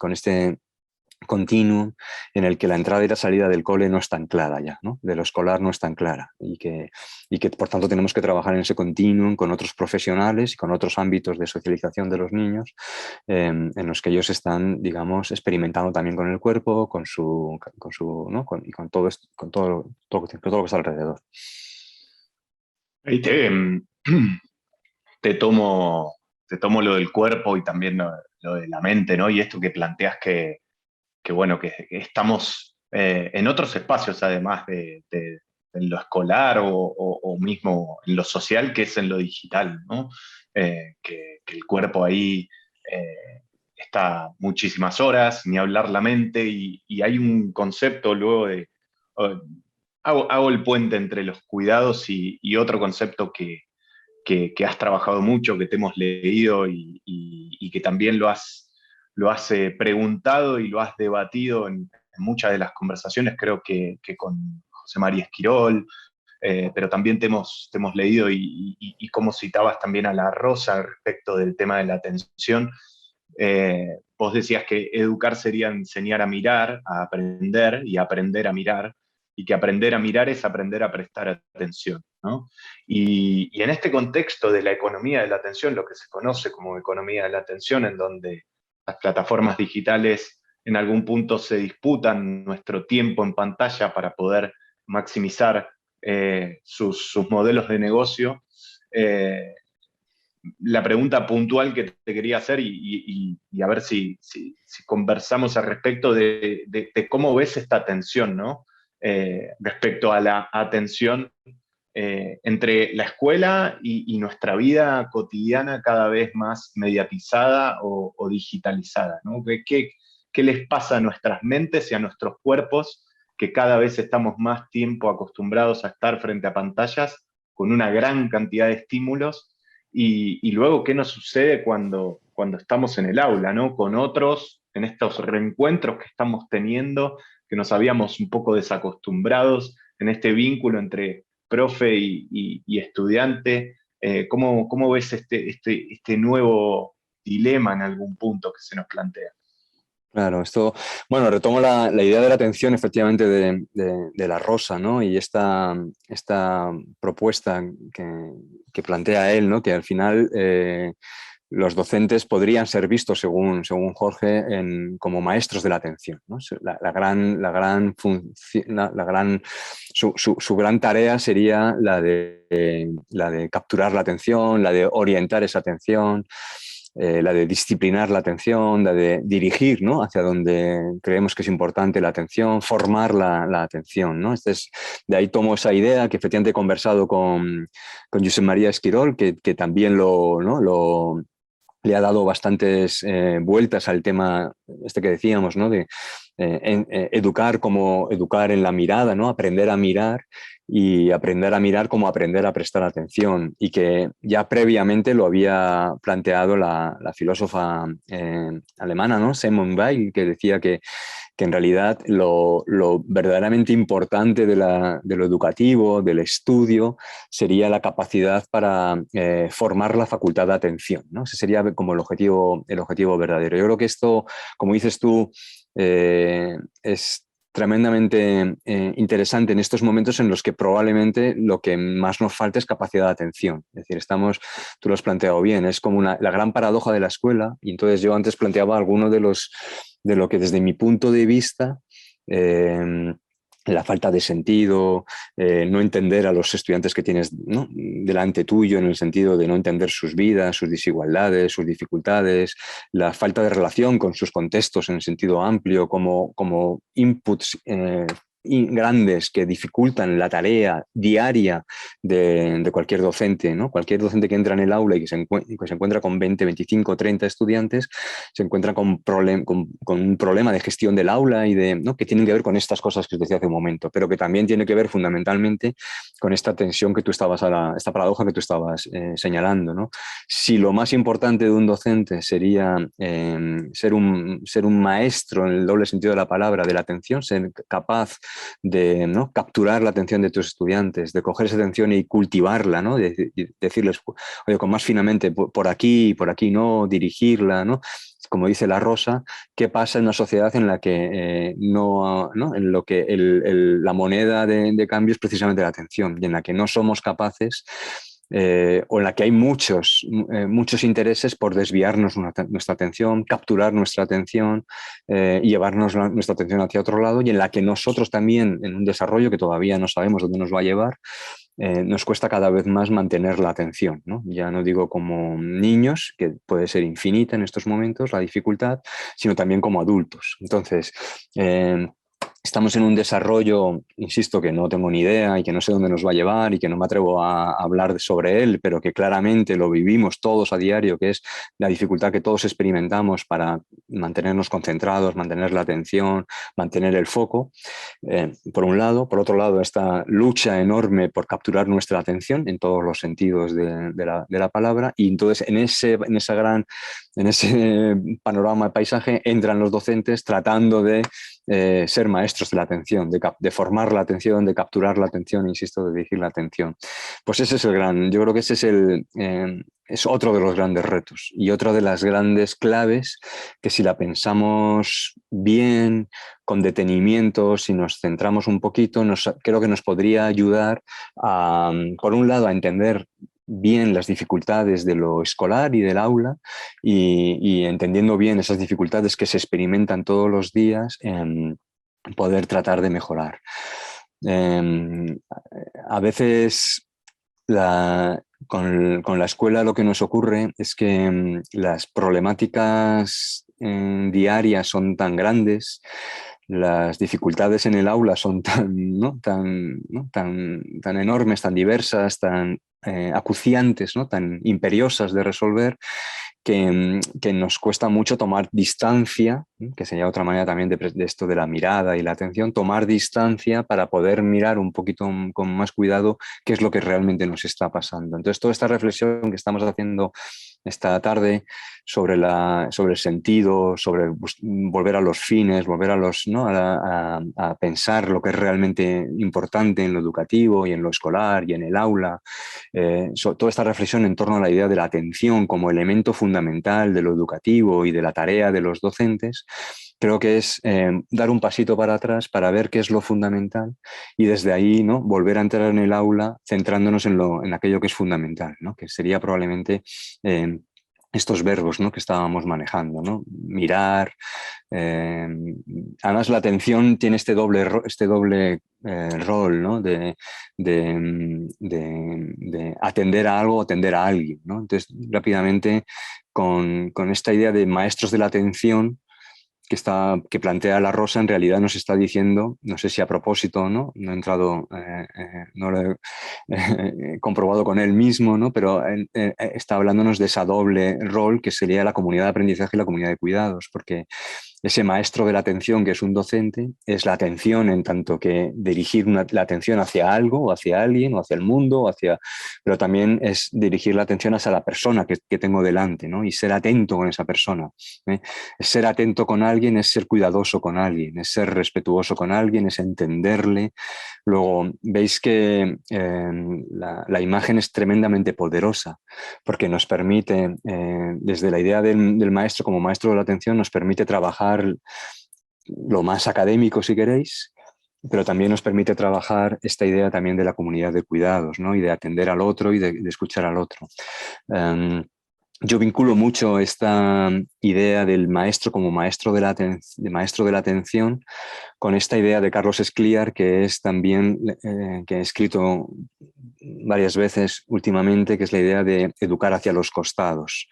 [SPEAKER 2] continuum en el que la entrada y la salida del cole no es tan clara ya, ¿no? De lo escolar no es tan clara y que por tanto tenemos que trabajar en ese continuum con otros profesionales y con otros ámbitos de socialización de los niños en los que ellos están, digamos, experimentando también con el cuerpo, ¿no? Y con todo, con todo lo que está alrededor.
[SPEAKER 1] Ahí te tomo lo del cuerpo y también lo de la mente, ¿no? Y esto que planteas que bueno, que estamos en otros espacios además de en lo escolar o mismo en lo social, que es en lo digital, ¿no? Que el cuerpo ahí está muchísimas horas, ni hablar la mente, y hay un concepto luego de... oh, hago el puente entre los cuidados y otro concepto que has trabajado mucho, que te hemos leído y que también lo has preguntado y lo has debatido en muchas de las conversaciones, creo que con José María Esquirol, pero también te hemos leído y cómo citabas también a La Rosa respecto del tema de la atención. Vos decías que educar sería enseñar a mirar, a aprender y aprender a mirar, y que aprender a mirar es aprender a prestar atención, ¿no? Y en este contexto de la economía de la atención, lo que se conoce como economía de la atención, en donde las plataformas digitales en algún punto se disputan nuestro tiempo en pantalla para poder maximizar sus modelos de negocio, la pregunta puntual que te quería hacer y a ver si conversamos al respecto de cómo ves esta tensión, ¿no? Respecto a la atención entre la escuela y nuestra vida cotidiana cada vez más mediatizada o digitalizada, ¿no? ¿Qué les pasa a nuestras mentes y a nuestros cuerpos que cada vez estamos más tiempo acostumbrados a estar frente a pantallas con una gran cantidad de estímulos? Y luego, ¿qué nos sucede cuando estamos en el aula, ¿no? Con otros, en estos reencuentros que estamos teniendo, que nos habíamos un poco desacostumbrados en este vínculo entre profe y estudiante? ¿Cómo ves este nuevo dilema en algún punto que se nos plantea?
[SPEAKER 2] Claro, bueno, retomo la idea de la atención efectivamente de La Rosa, ¿no? Y esta propuesta que plantea él, ¿no? Que al final los docentes podrían ser vistos, según Jorge, como maestros de la atención, ¿no? Su gran tarea sería la de capturar la atención, la de orientar esa atención, la de disciplinar la atención, la de dirigir, ¿no? Hacia donde creemos que es importante la atención, formar la atención, ¿no? De ahí tomo esa idea que efectivamente he conversado con José María Esquirol, que también le ha dado bastantes vueltas al tema que decíamos, ¿no? De educar como educar en la mirada, ¿no? Aprender a mirar, y aprender a mirar como aprender a prestar atención, y que ya previamente lo había planteado la filósofa alemana, ¿no? Simone Weil, que decía que en realidad lo verdaderamente importante de lo educativo, del estudio, sería la capacidad para formar la facultad de atención, ¿no? Ese sería como el objetivo verdadero. Yo creo que esto, como dices tú, es tremendamente interesante en estos momentos en los que probablemente lo que más nos falta es capacidad de atención. Es decir, tú lo has planteado bien, es como la gran paradoja de la escuela, y entonces yo antes planteaba alguno de lo que desde mi punto de vista la falta de sentido, no entender a los estudiantes que tienes, ¿no? delante tuyo, en el sentido de no entender sus vidas, sus desigualdades, sus dificultades, la falta de relación con sus contextos en el sentido amplio, como inputs grandes que dificultan la tarea diaria de cualquier docente, ¿no? Cualquier docente que entra en el aula y que se encuentra con 20, 25, 30 estudiantes, se encuentra con un problema de gestión del aula ¿no? que tienen que ver con estas cosas que os decía hace un momento, pero que también tiene que ver fundamentalmente con esta tensión que tú estabas esta paradoja que tú estabas señalando, ¿no? Si lo más importante de un docente sería ser un maestro en el doble sentido de la palabra, de la atención, ser capaz de, ¿no?, capturar la atención de tus estudiantes, de coger esa atención y cultivarla, ¿no?, de decirles, oye, con más finamente, por aquí no, dirigirla, ¿no? Como dice la Rosa, ¿qué pasa en una sociedad en la que ¿no?, en lo que la moneda de cambio es precisamente la atención, y en la que no somos capaces, o en la que hay muchos intereses por desviarnos nuestra atención, capturar nuestra atención y llevarnos nuestra atención hacia otro lado, y en la que nosotros también, en un desarrollo que todavía no sabemos dónde nos va a llevar, nos cuesta cada vez más mantener la atención, ¿no? Ya no digo como niños, que puede ser infinita en estos momentos la dificultad, sino también como adultos. Entonces, estamos en un desarrollo, insisto, que no tengo ni idea y que no sé dónde nos va a llevar y que no me atrevo a hablar sobre él, pero que claramente lo vivimos todos a diario, que es la dificultad que todos experimentamos para mantenernos concentrados, mantener la atención, mantener el foco, por un lado. Por otro lado, esta lucha enorme por capturar nuestra atención en todos los sentidos de la palabra, y entonces en ese panorama de paisaje entran los docentes tratando de ser maestros de la atención, de formar la atención, de capturar la atención, insisto, de dirigir la atención. Pues ese es yo creo que ese es otro de los grandes retos y otra de las grandes claves que, si la pensamos bien, con detenimiento, si nos centramos un poquito, creo que nos podría ayudar por un lado, a entender bien las dificultades de lo escolar y del aula, y entendiendo bien esas dificultades que se experimentan todos los días, poder tratar de mejorar. A veces con la escuela lo que nos ocurre es que las problemáticas diarias son tan grandes, las dificultades en el aula son tan enormes, tan diversas, tan acuciantes, ¿no?, tan imperiosas de resolver, que nos cuesta mucho tomar distancia, que sería otra manera también de esto de la mirada y la atención, tomar distancia para poder mirar un poquito con más cuidado qué es lo que realmente nos está pasando. Entonces, toda esta reflexión que estamos haciendo esta tarde sobre el sentido, sobre volver a los fines, volver a pensar lo que es realmente importante en lo educativo y en lo escolar y en el aula, toda esta reflexión en torno a la idea de la atención como elemento fundamental de lo educativo y de la tarea de los docentes, creo que es dar un pasito para atrás para ver qué es lo fundamental y desde ahí, ¿no?, volver a entrar en el aula centrándonos en aquello que es fundamental, ¿no?, que sería probablemente estos verbos, ¿no?, que estábamos manejando, ¿no? Mirar. Además, la atención tiene este doble rol, ¿no?, de atender a algo o atender a alguien, ¿no? Entonces, rápidamente, con esta idea de maestros de la atención que plantea la Rosa, en realidad nos está diciendo, no sé si a propósito o no, no he entrado, no lo he comprobado con él mismo, ¿no?, pero está hablándonos de esa doble rol que sería la comunidad de aprendizaje y la comunidad de cuidados, porque ese maestro de la atención, que es un docente, es la atención en tanto que dirigir la atención hacia algo, o hacia alguien, o hacia el mundo, pero también es dirigir la atención hacia la persona que tengo delante, ¿no?, y ser atento con esa persona. Ser atento con alguien es ser cuidadoso con alguien, es ser respetuoso con alguien, es entenderle. Luego, veis que la imagen es tremendamente poderosa, porque nos permite, desde la idea del maestro como maestro de la atención, nos permite trabajar lo más académico, si queréis, pero también nos permite trabajar esta idea también de la comunidad de cuidados, ¿no?, y de atender al otro y de escuchar al otro. Yo vinculo mucho esta idea del maestro como maestro de la atención con esta idea de Carlos Escliar, que es también, que he escrito varias veces últimamente, que es la idea de educar hacia los costados.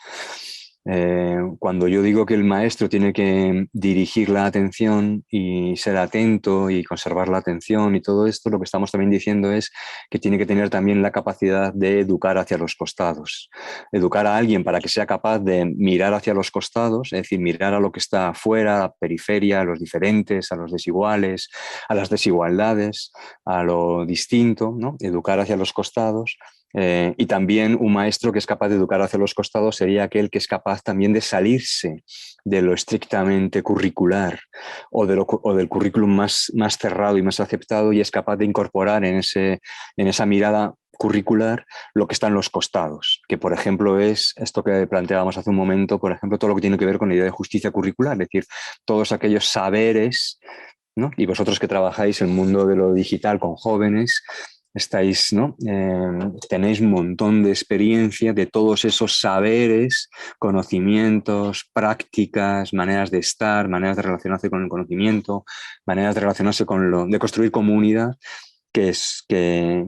[SPEAKER 2] Cuando yo digo que el maestro tiene que dirigir la atención y ser atento y conservar la atención y todo esto, lo que estamos también diciendo es que tiene que tener también la capacidad de educar hacia los costados. Educar a alguien para que sea capaz de mirar hacia los costados, es decir, mirar a lo que está afuera, a la periferia, a los diferentes, a los desiguales, a las desigualdades, a lo distinto, ¿no? Educar hacia los costados, Y también un maestro que es capaz de educar hacia los costados sería aquel que es capaz también de salirse de lo estrictamente curricular o del currículum más cerrado y más aceptado, y es capaz de incorporar en esa mirada curricular lo que está en los costados, que por ejemplo es esto que planteábamos hace un momento, por ejemplo, todo lo que tiene que ver con la idea de justicia curricular, es decir, todos aquellos saberes, ¿no? Y vosotros que trabajáis en el mundo de lo digital con jóvenes, estáis, ¿no? Tenéis un montón de experiencia de todos esos saberes, conocimientos, prácticas, maneras de estar, maneras de relacionarse con el conocimiento, maneras de relacionarse de construir comunidad, que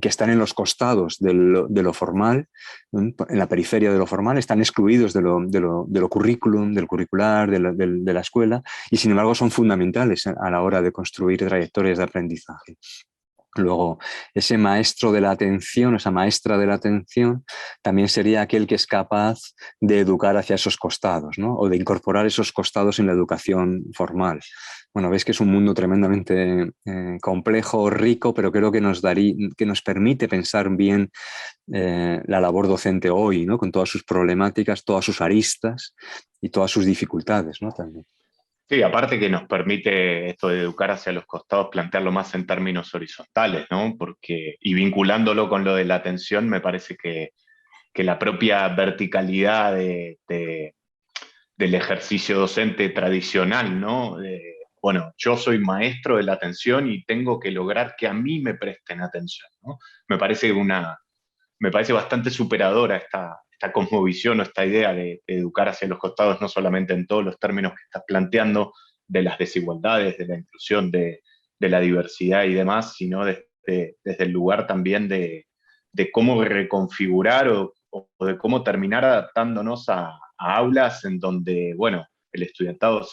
[SPEAKER 2] están en los costados de lo formal, en la periferia de lo formal, están excluidos de lo currículum, del curricular, de la escuela, y sin embargo son fundamentales a la hora de construir trayectorias de aprendizaje. Luego, ese maestro de la atención, esa maestra de la atención, también sería aquel que es capaz de educar hacia esos costados, ¿no? O de incorporar esos costados en la educación formal. Bueno, veis que es un mundo tremendamente complejo, rico, pero creo que nos permite pensar bien la labor docente hoy, ¿no? Con todas sus problemáticas, todas sus aristas y todas sus dificultades, ¿no? También.
[SPEAKER 1] Sí, aparte que nos permite esto de educar hacia los costados, plantearlo más en términos horizontales, ¿no? Y vinculándolo con lo de la atención, me parece que la propia verticalidad del ejercicio docente tradicional, ¿no? Bueno, yo soy maestro de la atención y tengo que lograr que a mí me presten atención, ¿no? Me parece bastante superadora esta cosmovisión o esta idea de educar hacia los costados, no solamente en todos los términos que estás planteando, de las desigualdades, de la inclusión, de la diversidad y demás, sino desde el lugar también de cómo reconfigurar o de cómo terminar adaptándonos a aulas en donde, bueno, el estudiantado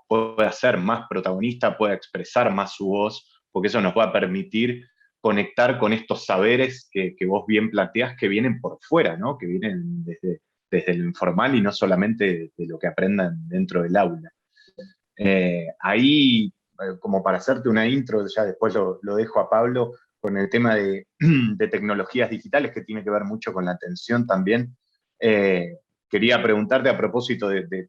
[SPEAKER 1] pueda ser más protagonista, pueda expresar más su voz, porque eso nos va a permitir conectar con estos saberes que vos bien planteás, que vienen por fuera, ¿no? Que vienen desde lo informal y no solamente de lo que aprendan dentro del aula. Ahí, como para hacerte una intro, ya después lo dejo a Pablo, con el tema de tecnologías digitales, que tiene que ver mucho con la atención también. Quería preguntarte a propósito de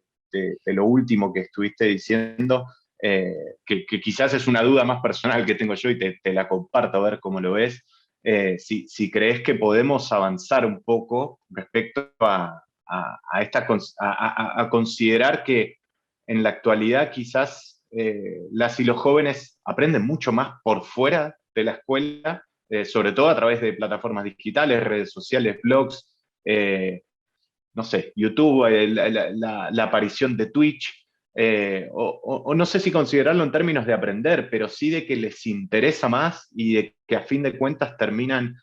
[SPEAKER 1] lo último que estuviste diciendo, que quizás es una duda más personal que tengo yo y te la comparto a ver cómo lo ves, si crees que podemos avanzar un poco respecto a considerar que en la actualidad quizás las y los jóvenes aprenden mucho más por fuera de la escuela, sobre todo a través de plataformas digitales, redes sociales, blogs, no sé, YouTube, la aparición de Twitch, o no sé si considerarlo en términos de aprender, pero sí de que les interesa más y de que a fin de cuentas terminan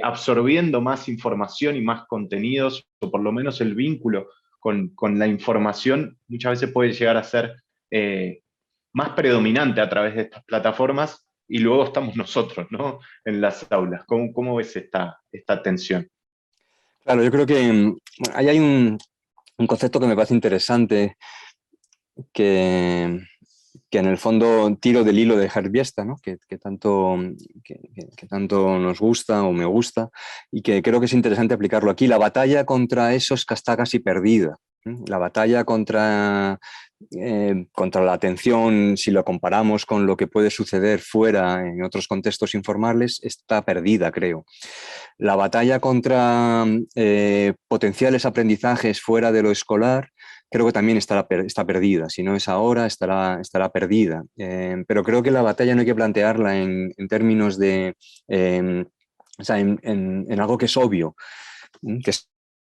[SPEAKER 1] absorbiendo más información y más contenidos, o por lo menos el vínculo con la información muchas veces puede llegar a ser más predominante a través de estas plataformas, y luego estamos nosotros, ¿no? En las aulas. ¿Cómo ves esta tensión?
[SPEAKER 2] Claro, yo creo que ahí hay un concepto que me parece interesante, que en el fondo tiro del hilo de Herbiesta, ¿no? que tanto nos gusta o me gusta, y que creo que es interesante aplicarlo aquí. La batalla contra eso está casi perdida. La batalla contra la atención, si lo comparamos con lo que puede suceder fuera en otros contextos informales, está perdida, creo. La batalla contra potenciales aprendizajes fuera de lo escolar creo que también está perdida. Si no es ahora, estará perdida. Pero creo que la batalla no hay que plantearla en términos de... o sea, en algo que es obvio, que es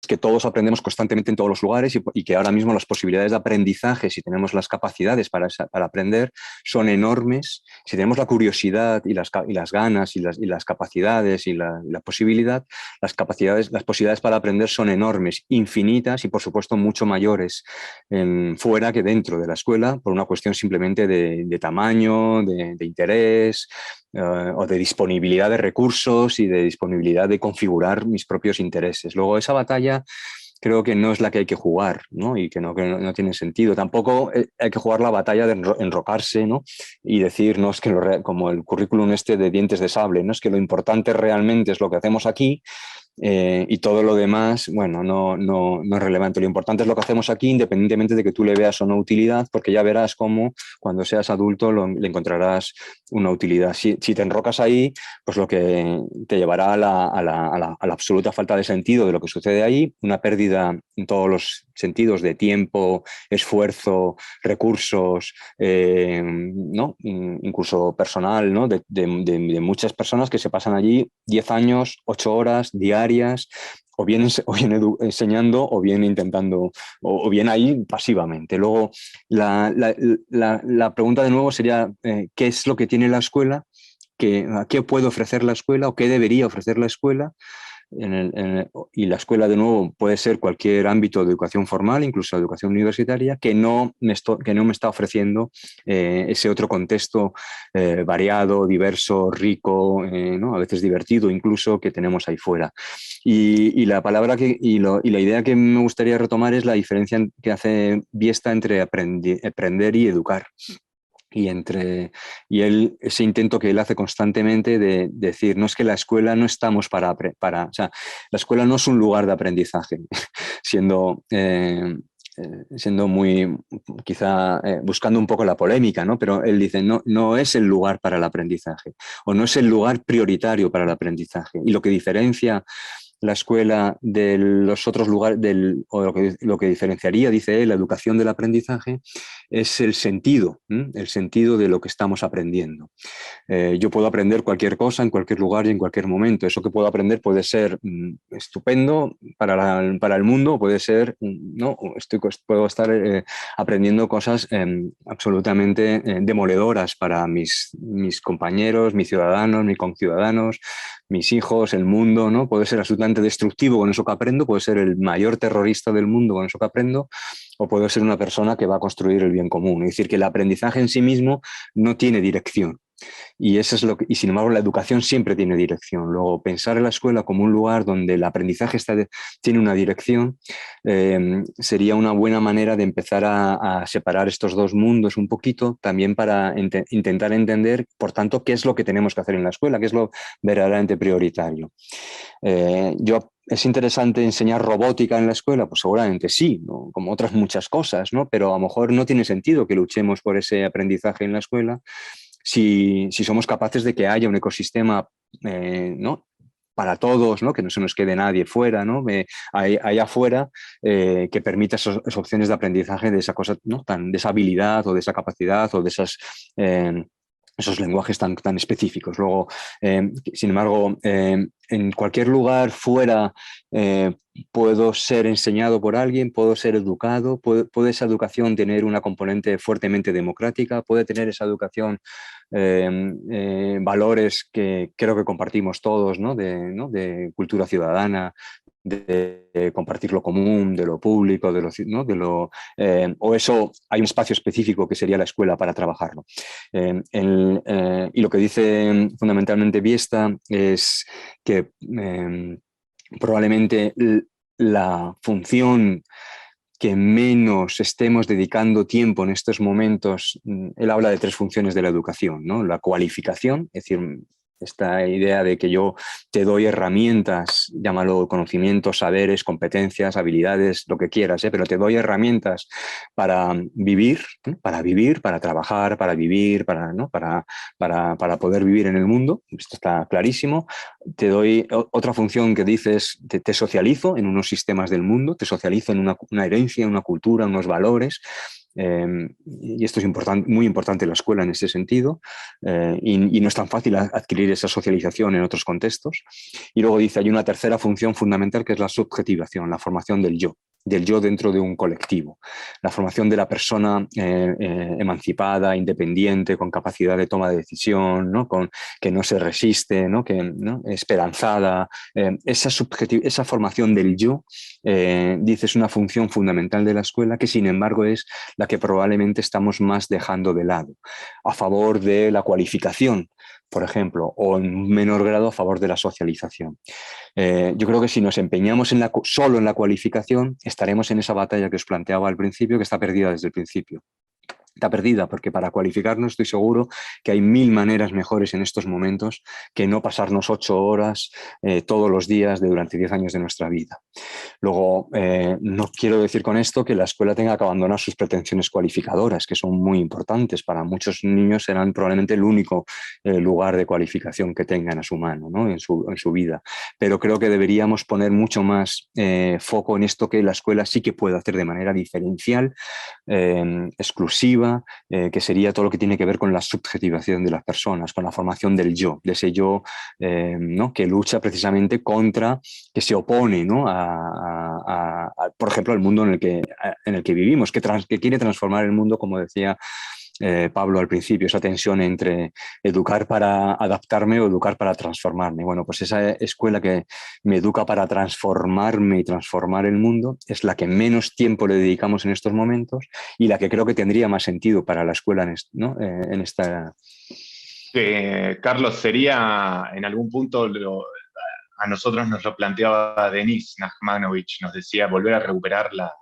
[SPEAKER 2] que todos aprendemos constantemente en todos los lugares y que ahora mismo las posibilidades de aprendizaje, si tenemos las capacidades para aprender, son enormes. Si tenemos la curiosidad y las ganas y las capacidades y la posibilidad, las posibilidades para aprender son enormes, infinitas y por supuesto mucho mayores fuera que dentro de la escuela, por una cuestión simplemente de tamaño, de interés, o de disponibilidad de recursos y de disponibilidad de configurar mis propios intereses. Luego, esa batalla creo que no es la que hay que jugar, ¿no? Y que no tiene sentido. Tampoco hay que jugar la batalla de enrocarse, ¿no? Y decir, no es que como el currículum de dientes de sable, no es que lo importante realmente es lo que hacemos aquí, y todo lo demás, bueno, no es relevante. Lo importante es lo que hacemos aquí, independientemente de que tú le veas o no utilidad, porque ya verás cómo cuando seas adulto le encontrarás una utilidad. Si te enrocas ahí, pues lo que te llevará a la absoluta falta de sentido de lo que sucede ahí, una pérdida en todos los sentidos de tiempo, esfuerzo, recursos, ¿no? Incluso personal, ¿no? de muchas personas que se pasan allí 10 años, 8 horas diarias, o bien enseñando, o bien intentando, o bien ahí pasivamente. Luego, la pregunta de nuevo sería, ¿qué es lo que tiene la escuela? ¿Qué puede ofrecer la escuela o qué debería ofrecer la escuela? Y la escuela, de nuevo, puede ser cualquier ámbito de educación formal, incluso la educación universitaria, que no me está ofreciendo ese otro contexto variado, diverso, rico, ¿no? A veces divertido incluso, que tenemos ahí fuera. Y la palabra y la idea que me gustaría retomar es la diferencia que hace Biesta entre aprender y educar. Ese intento que él hace constantemente de decir, no es que la escuela no estamos o sea, la escuela no es un lugar de aprendizaje, siendo muy, quizá buscando un poco la polémica, ¿no? Pero él dice, no es el lugar para el aprendizaje, o no es el lugar prioritario para el aprendizaje. Y lo que diferencia la escuela de los otros lugares, o lo que diferenciaría, dice él, la educación del aprendizaje, es el sentido de lo que estamos aprendiendo. Yo puedo aprender cualquier cosa en cualquier lugar y en cualquier momento. Eso que puedo aprender puede ser estupendo para el mundo, puede ser, no, puedo estar aprendiendo cosas absolutamente demoledoras para mis compañeros, mis ciudadanos, mis conciudadanos, mis hijos, el mundo, ¿no? Puede ser absolutamente destructivo con eso que aprendo, puede ser el mayor terrorista del mundo con eso que aprendo, o puedo ser una persona que va a construir el bien común. Es decir, que el aprendizaje en sí mismo no tiene dirección. Y sin embargo, la educación siempre tiene dirección. Luego, pensar en la escuela como un lugar donde el aprendizaje tiene una dirección sería una buena manera de empezar a separar estos dos mundos un poquito, también para intentar entender, por tanto, qué es lo que tenemos que hacer en la escuela, qué es lo verdaderamente prioritario. ¿Es interesante enseñar robótica en la escuela? Pues seguramente sí, ¿no? Como otras muchas cosas, ¿no? Pero a lo mejor no tiene sentido que luchemos por ese aprendizaje en la escuela si somos capaces de que haya un ecosistema, ¿no? Para todos, ¿no? Que no se nos quede nadie fuera, ¿no? Allá afuera, que permita esas opciones de aprendizaje de esa cosa, ¿no? De esa habilidad o de esa capacidad o de esos lenguajes tan específicos. Luego, sin embargo, en cualquier lugar fuera puedo ser enseñado por alguien, puedo ser educado, puede esa educación tener una componente fuertemente democrática, puede tener esa educación valores que creo que compartimos todos, ¿no? De cultura ciudadana, de compartir lo común, de lo público, ¿no? O eso, hay un espacio específico que sería la escuela para trabajarlo. Y lo que dice fundamentalmente Biesta es que probablemente la función que menos estemos dedicando tiempo en estos momentos, él habla de 3 funciones de la educación, ¿no? La cualificación, es decir, esta idea de que yo te doy herramientas, llámalo conocimientos, saberes, competencias, habilidades, lo que quieras, pero te doy herramientas para vivir, ¿no? Para trabajar, para vivir, ¿no? para poder vivir en el mundo. Esto está clarísimo. Te doy otra función que dices, te socializo en unos sistemas del mundo, te socializo en una herencia, una cultura, unos valores. Y esto es muy importante en la escuela en ese sentido, y no es tan fácil adquirir esa socialización en otros contextos. Y luego dice, hay una tercera función fundamental que es la subjetivación, la formación del yo dentro de un colectivo, la formación de la persona emancipada, independiente, con capacidad de toma de decisión, ¿no? Que no se resiste, ¿no? Esperanzada. Esa formación del yo, dice, es una función fundamental de la escuela que, sin embargo, es la que probablemente estamos más dejando de lado, a favor de la cualificación, por ejemplo, o en menor grado a favor de la socialización. Yo creo que si nos empeñamos solo en la cualificación, estaremos en esa batalla que os planteaba al principio, que está perdida desde el principio. está perdida, porque para cualificarnos estoy seguro que hay 1000 maneras mejores en estos momentos que no pasarnos 8 horas todos los días durante 10 años de nuestra vida. Luego, no quiero decir con esto que la escuela tenga que abandonar sus pretensiones cualificadoras, que son muy importantes. Para muchos niños serán probablemente el único lugar de cualificación que tengan a su mano, ¿no? en su vida. Pero creo que deberíamos poner mucho más foco en esto que la escuela sí que puede hacer de manera diferencial, exclusiva, que sería todo lo que tiene que ver con la subjetivación de las personas, con la formación del yo, de ese yo ¿no? que lucha precisamente contra, que se opone, ¿no? por ejemplo, al mundo en el que vivimos, que quiere transformar el mundo, como decía Pablo al principio, esa tensión entre educar para adaptarme o educar para transformarme. Bueno, pues esa escuela que me educa para transformarme y transformar el mundo es la que menos tiempo le dedicamos en estos momentos y la que creo que tendría más sentido para la escuela ¿no? en esta...
[SPEAKER 1] Carlos, sería en algún punto, a nosotros nos lo planteaba Denis Nachmanovich, nos decía volver a recuperar la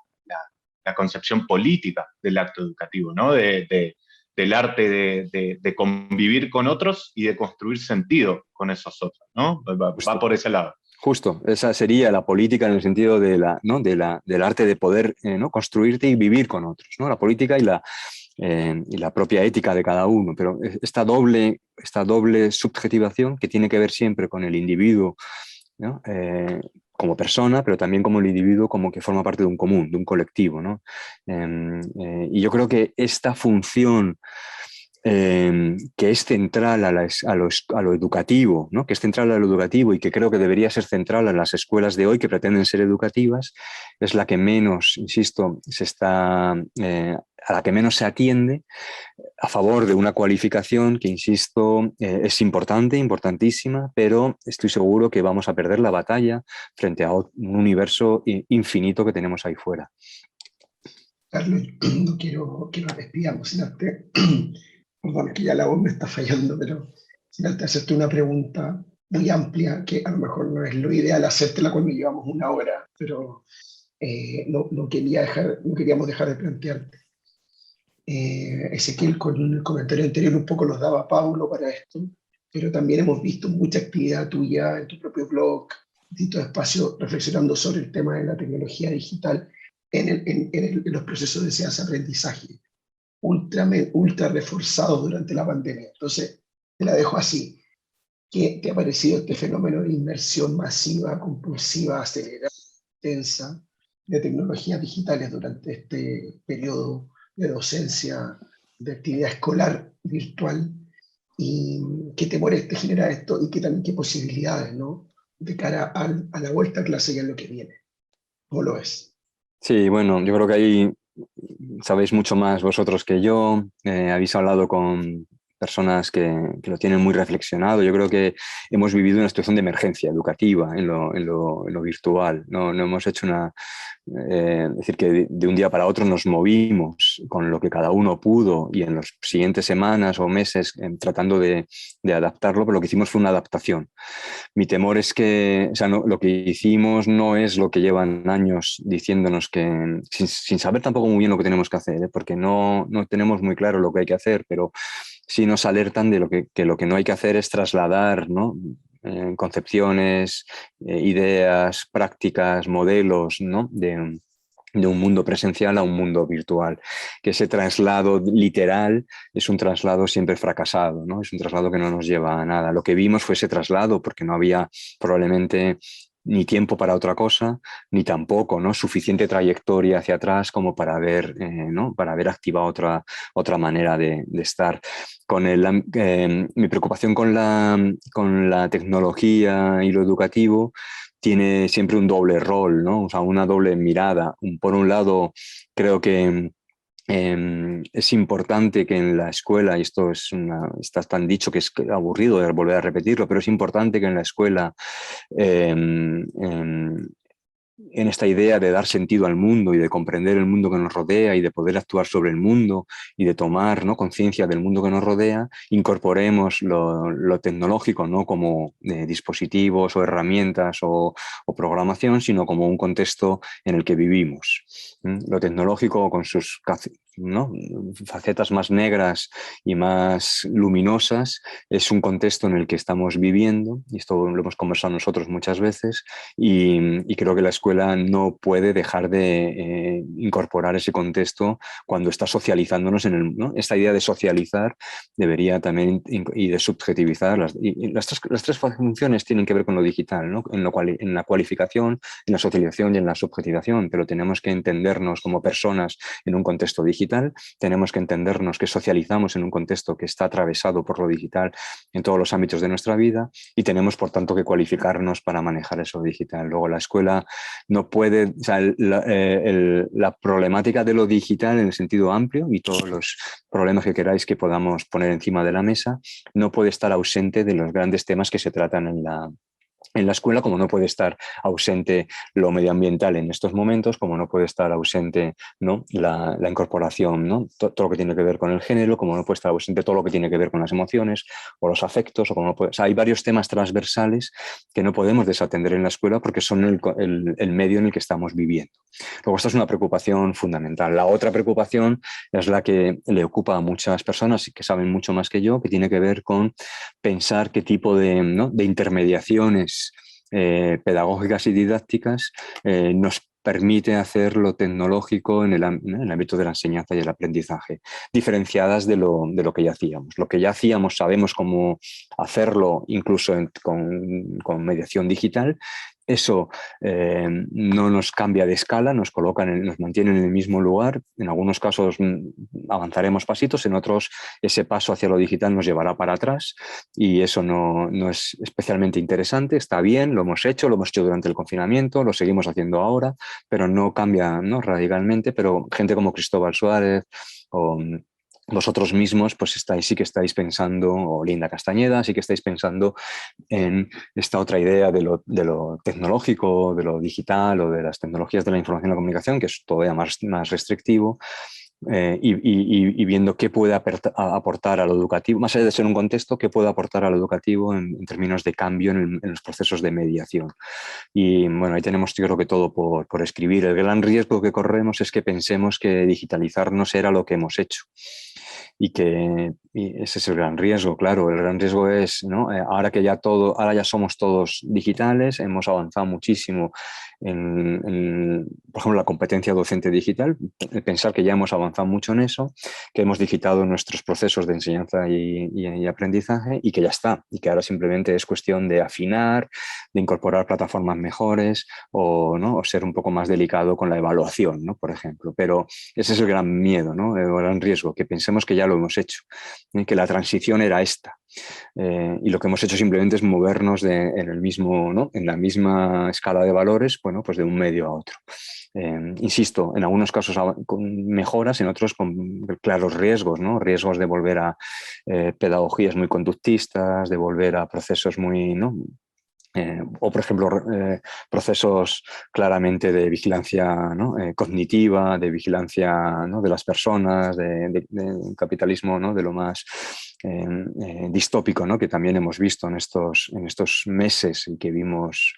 [SPEAKER 1] concepción política del acto educativo, ¿no? Del arte de convivir con otros y de construir sentido con esos otros, ¿no? Va por ese lado.
[SPEAKER 2] Justo, esa sería la política en el sentido de ¿no? del arte de poder ¿no? construirte y vivir con otros, ¿no? La política y la propia ética de cada uno, pero esta doble subjetivación que tiene que ver siempre con el individuo, ¿no? Como persona, pero también como el individuo como que forma parte de un común, de un colectivo, ¿no? Y yo creo que esta función que es central a lo educativo, ¿no? Que es central a lo educativo y que creo que debería ser central a las escuelas de hoy que pretenden ser educativas, es la que menos, insisto, a la que menos se atiende a favor de una cualificación que, insisto, es importante, importantísima, pero estoy seguro que vamos a perder la batalla frente a un universo infinito que tenemos ahí fuera.
[SPEAKER 3] Carlos, no quiero que nos despidamos sin antes, perdón, que ya la voz me está fallando, pero sin antes hacerte una pregunta muy amplia, que a lo mejor no es lo ideal hacértela cuando llevamos una hora, pero no queríamos dejar de plantearte. Ezequiel, con el comentario anterior un poco los daba Paulo para esto, pero también hemos visto mucha actividad tuya en tu propio blog, distintos espacios reflexionando sobre el tema de la tecnología digital en los procesos de enseñanza-aprendizaje, ultra reforzados durante la pandemia. Entonces, te la dejo así. ¿Qué te ha parecido este fenómeno de inmersión masiva, compulsiva, acelerada, intensa de tecnologías digitales durante este periodo de docencia, de actividad escolar virtual? ¿Y qué temores te genera esto y qué posibilidades, ¿no? De cara a la vuelta a clase y a lo que viene? ¿Cómo lo ves?
[SPEAKER 2] Sí, bueno, yo creo que ahí sabéis mucho más vosotros que yo, habéis hablado con personas que lo tienen muy reflexionado. Yo creo que hemos vivido una situación de emergencia educativa en lo virtual. No hemos hecho es decir, que de un día para otro nos movimos con lo que cada uno pudo y en las siguientes semanas o meses tratando de adaptarlo, pero lo que hicimos fue una adaptación. Mi temor es que lo que hicimos no es lo que llevan años diciéndonos que, sin saber tampoco muy bien lo que tenemos que hacer, porque no tenemos muy claro lo que hay que hacer, pero sí nos alertan de que lo que no hay que hacer es trasladar, ¿no? Concepciones, ideas, prácticas, modelos, ¿no? de un mundo presencial a un mundo virtual, que ese traslado literal es un traslado siempre fracasado, ¿no? Es un traslado que no nos lleva a nada. Lo que vimos fue ese traslado porque no había probablemente ni tiempo para otra cosa, ni tampoco, ¿no? Suficiente trayectoria hacia atrás como para haber, ¿no? Para haber activado otra manera de estar. Mi preocupación con la tecnología y lo educativo tiene siempre un doble rol, ¿no? O sea, una doble mirada. Por un lado, creo que es importante que en la escuela, y esto está tan dicho que es aburrido de volver a repetirlo, pero es importante que en la escuela en esta idea de dar sentido al mundo y de comprender el mundo que nos rodea y de poder actuar sobre el mundo y de tomar, ¿no? conciencia del mundo que nos rodea, incorporemos lo tecnológico no como dispositivos o herramientas o programación, sino como un contexto en el que vivimos. Lo tecnológico con sus ¿no? facetas más negras y más luminosas, es un contexto en el que estamos viviendo, y esto lo hemos conversado nosotros muchas veces, y creo que la escuela no puede dejar de incorporar ese contexto cuando está socializándonos ¿no? Esta idea de socializar debería también, y de subjetivizar, las tres funciones tienen que ver con lo digital, ¿no? En la cualificación, en la socialización y en la subjetivación, pero tenemos que entendernos como personas en un contexto digital, tenemos que entendernos que socializamos en un contexto que está atravesado por lo digital en todos los ámbitos de nuestra vida, y tenemos, por tanto, que cualificarnos para manejar eso digital. Luego, la escuela no puede, o sea, la problemática de lo digital en el sentido amplio y todos los problemas que queráis que podamos poner encima de la mesa, no puede estar ausente de los grandes temas que se tratan en la escuela, como no puede estar ausente lo medioambiental en estos momentos, como no puede estar ausente, ¿no? la incorporación, ¿no? Todo lo que tiene que ver con el género, como no puede estar ausente todo lo que tiene que ver con las emociones o los afectos, o como no puede, o sea, hay varios temas transversales que no podemos desatender en la escuela porque son el medio en el que estamos viviendo. Luego, esta es una preocupación fundamental. La otra preocupación es la que le ocupa a muchas personas y que saben mucho más que yo, que tiene que ver con pensar qué tipo ¿no? de intermediaciones pedagógicas y didácticas nos permite hacer lo tecnológico en el ámbito de la enseñanza y el aprendizaje, diferenciadas de lo que ya hacíamos. Lo que ya hacíamos sabemos cómo hacerlo, incluso con mediación digital. Eso no nos cambia de escala, nos nos mantiene en el mismo lugar. En algunos casos avanzaremos pasitos, en otros ese paso hacia lo digital nos llevará para atrás, y eso no es especialmente interesante. Está bien, lo hemos hecho durante el confinamiento, lo seguimos haciendo ahora, pero no cambia, ¿no? radicalmente. Pero gente como Cristóbal Suárez o vosotros mismos, pues sí que estáis pensando, o Linda Castañeda, sí que estáis pensando en esta otra idea de lo tecnológico, de lo digital o de las tecnologías de la información y la comunicación, que es todavía más restrictivo, y viendo qué puede aportar a lo educativo, más allá de ser un contexto, qué puede aportar a lo educativo en términos de cambio en los procesos de mediación. Y bueno, ahí tenemos, yo creo que todo por escribir. El gran riesgo que corremos es que pensemos que digitalizarnos era lo que hemos hecho. Y ese es el gran riesgo, claro. El gran riesgo es, ¿no? Ahora ya somos todos digitales, hemos avanzado muchísimo por ejemplo, la competencia docente digital, pensar que ya hemos avanzado mucho en eso, que hemos digitado nuestros procesos de enseñanza y aprendizaje, y que ya está, y que ahora simplemente es cuestión de afinar, de incorporar plataformas mejores, ¿no? o ser un poco más delicado con la evaluación, ¿no? por ejemplo. Pero ese es el gran miedo, ¿no? El gran riesgo, que pensemos que ya lo hemos hecho, que la transición era esta. Y lo que hemos hecho simplemente es movernos en el mismo, ¿no? en la misma escala de valores, bueno, pues de un medio a otro. Insisto, en algunos casos con mejoras, en otros con claros riesgos, ¿no? Riesgos de volver a pedagogías muy conductistas, de volver a procesos muy, ¿no? O, por ejemplo, procesos claramente de vigilancia, ¿no? Cognitiva, de vigilancia, ¿no? de las personas, de capitalismo, ¿no? de lo más distópico, ¿no? que también hemos visto en estos meses y que vimos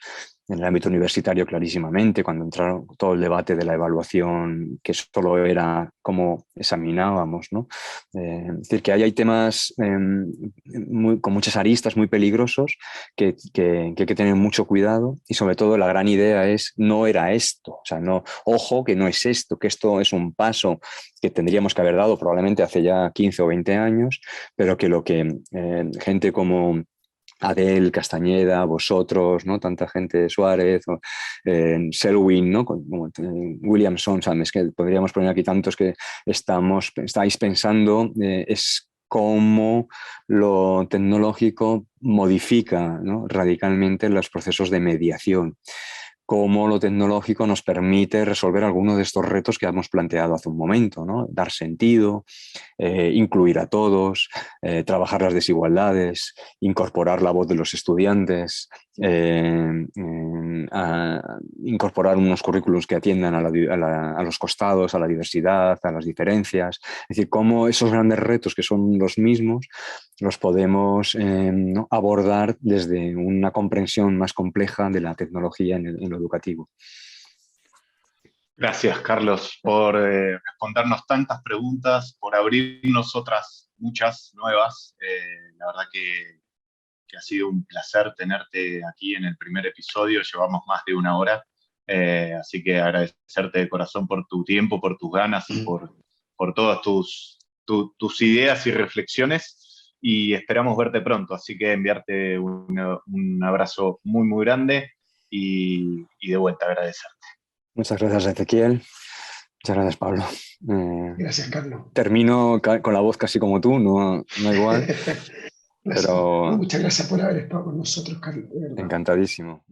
[SPEAKER 2] en el ámbito universitario clarísimamente, cuando entraron todo el debate de la evaluación, que solo era cómo examinábamos, ¿no? Es decir, que ahí hay temas con muchas aristas muy peligrosos que hay que tener mucho cuidado, y sobre todo la gran idea es: no era esto, o sea, no, ojo, que no es esto, que esto es un paso que tendríamos que haber dado probablemente hace ya 15 o 20 años, pero que lo que gente como Adel, Castañeda, vosotros, ¿no? Tanta gente, Suárez, Selwyn, ¿no? Williamson, ¿sabes? Que podríamos poner aquí tantos que estáis pensando, es cómo lo tecnológico modifica, ¿no? radicalmente los procesos de mediación, cómo lo tecnológico nos permite resolver algunos de estos retos que hemos planteado hace un momento, ¿no? Dar sentido, incluir a todos, trabajar las desigualdades, incorporar la voz de los estudiantes, incorporar unos currículos que atiendan a los costados, a la diversidad, a las diferencias. Es decir, cómo esos grandes retos, que son los mismos, los podemos ¿no? abordar desde una comprensión más compleja de la tecnología en lo educativo.
[SPEAKER 1] Gracias, Carlos, por respondernos tantas preguntas, por abrirnos otras muchas nuevas. La verdad que ha sido un placer tenerte aquí en el primer episodio. Llevamos más de 1 hora. Así que agradecerte de corazón por tu tiempo, por tus ganas y por todas tus ideas y reflexiones. Y esperamos verte pronto. Así que enviarte un abrazo muy, muy grande y de vuelta agradecerte.
[SPEAKER 2] Muchas gracias, Ezequiel. Muchas gracias, Pablo.
[SPEAKER 3] Gracias, Carlos.
[SPEAKER 2] Termino con la voz casi como tú, no igual. Pero
[SPEAKER 3] Muchas gracias por haber estado con nosotros, Carlos.
[SPEAKER 2] encantadísimo.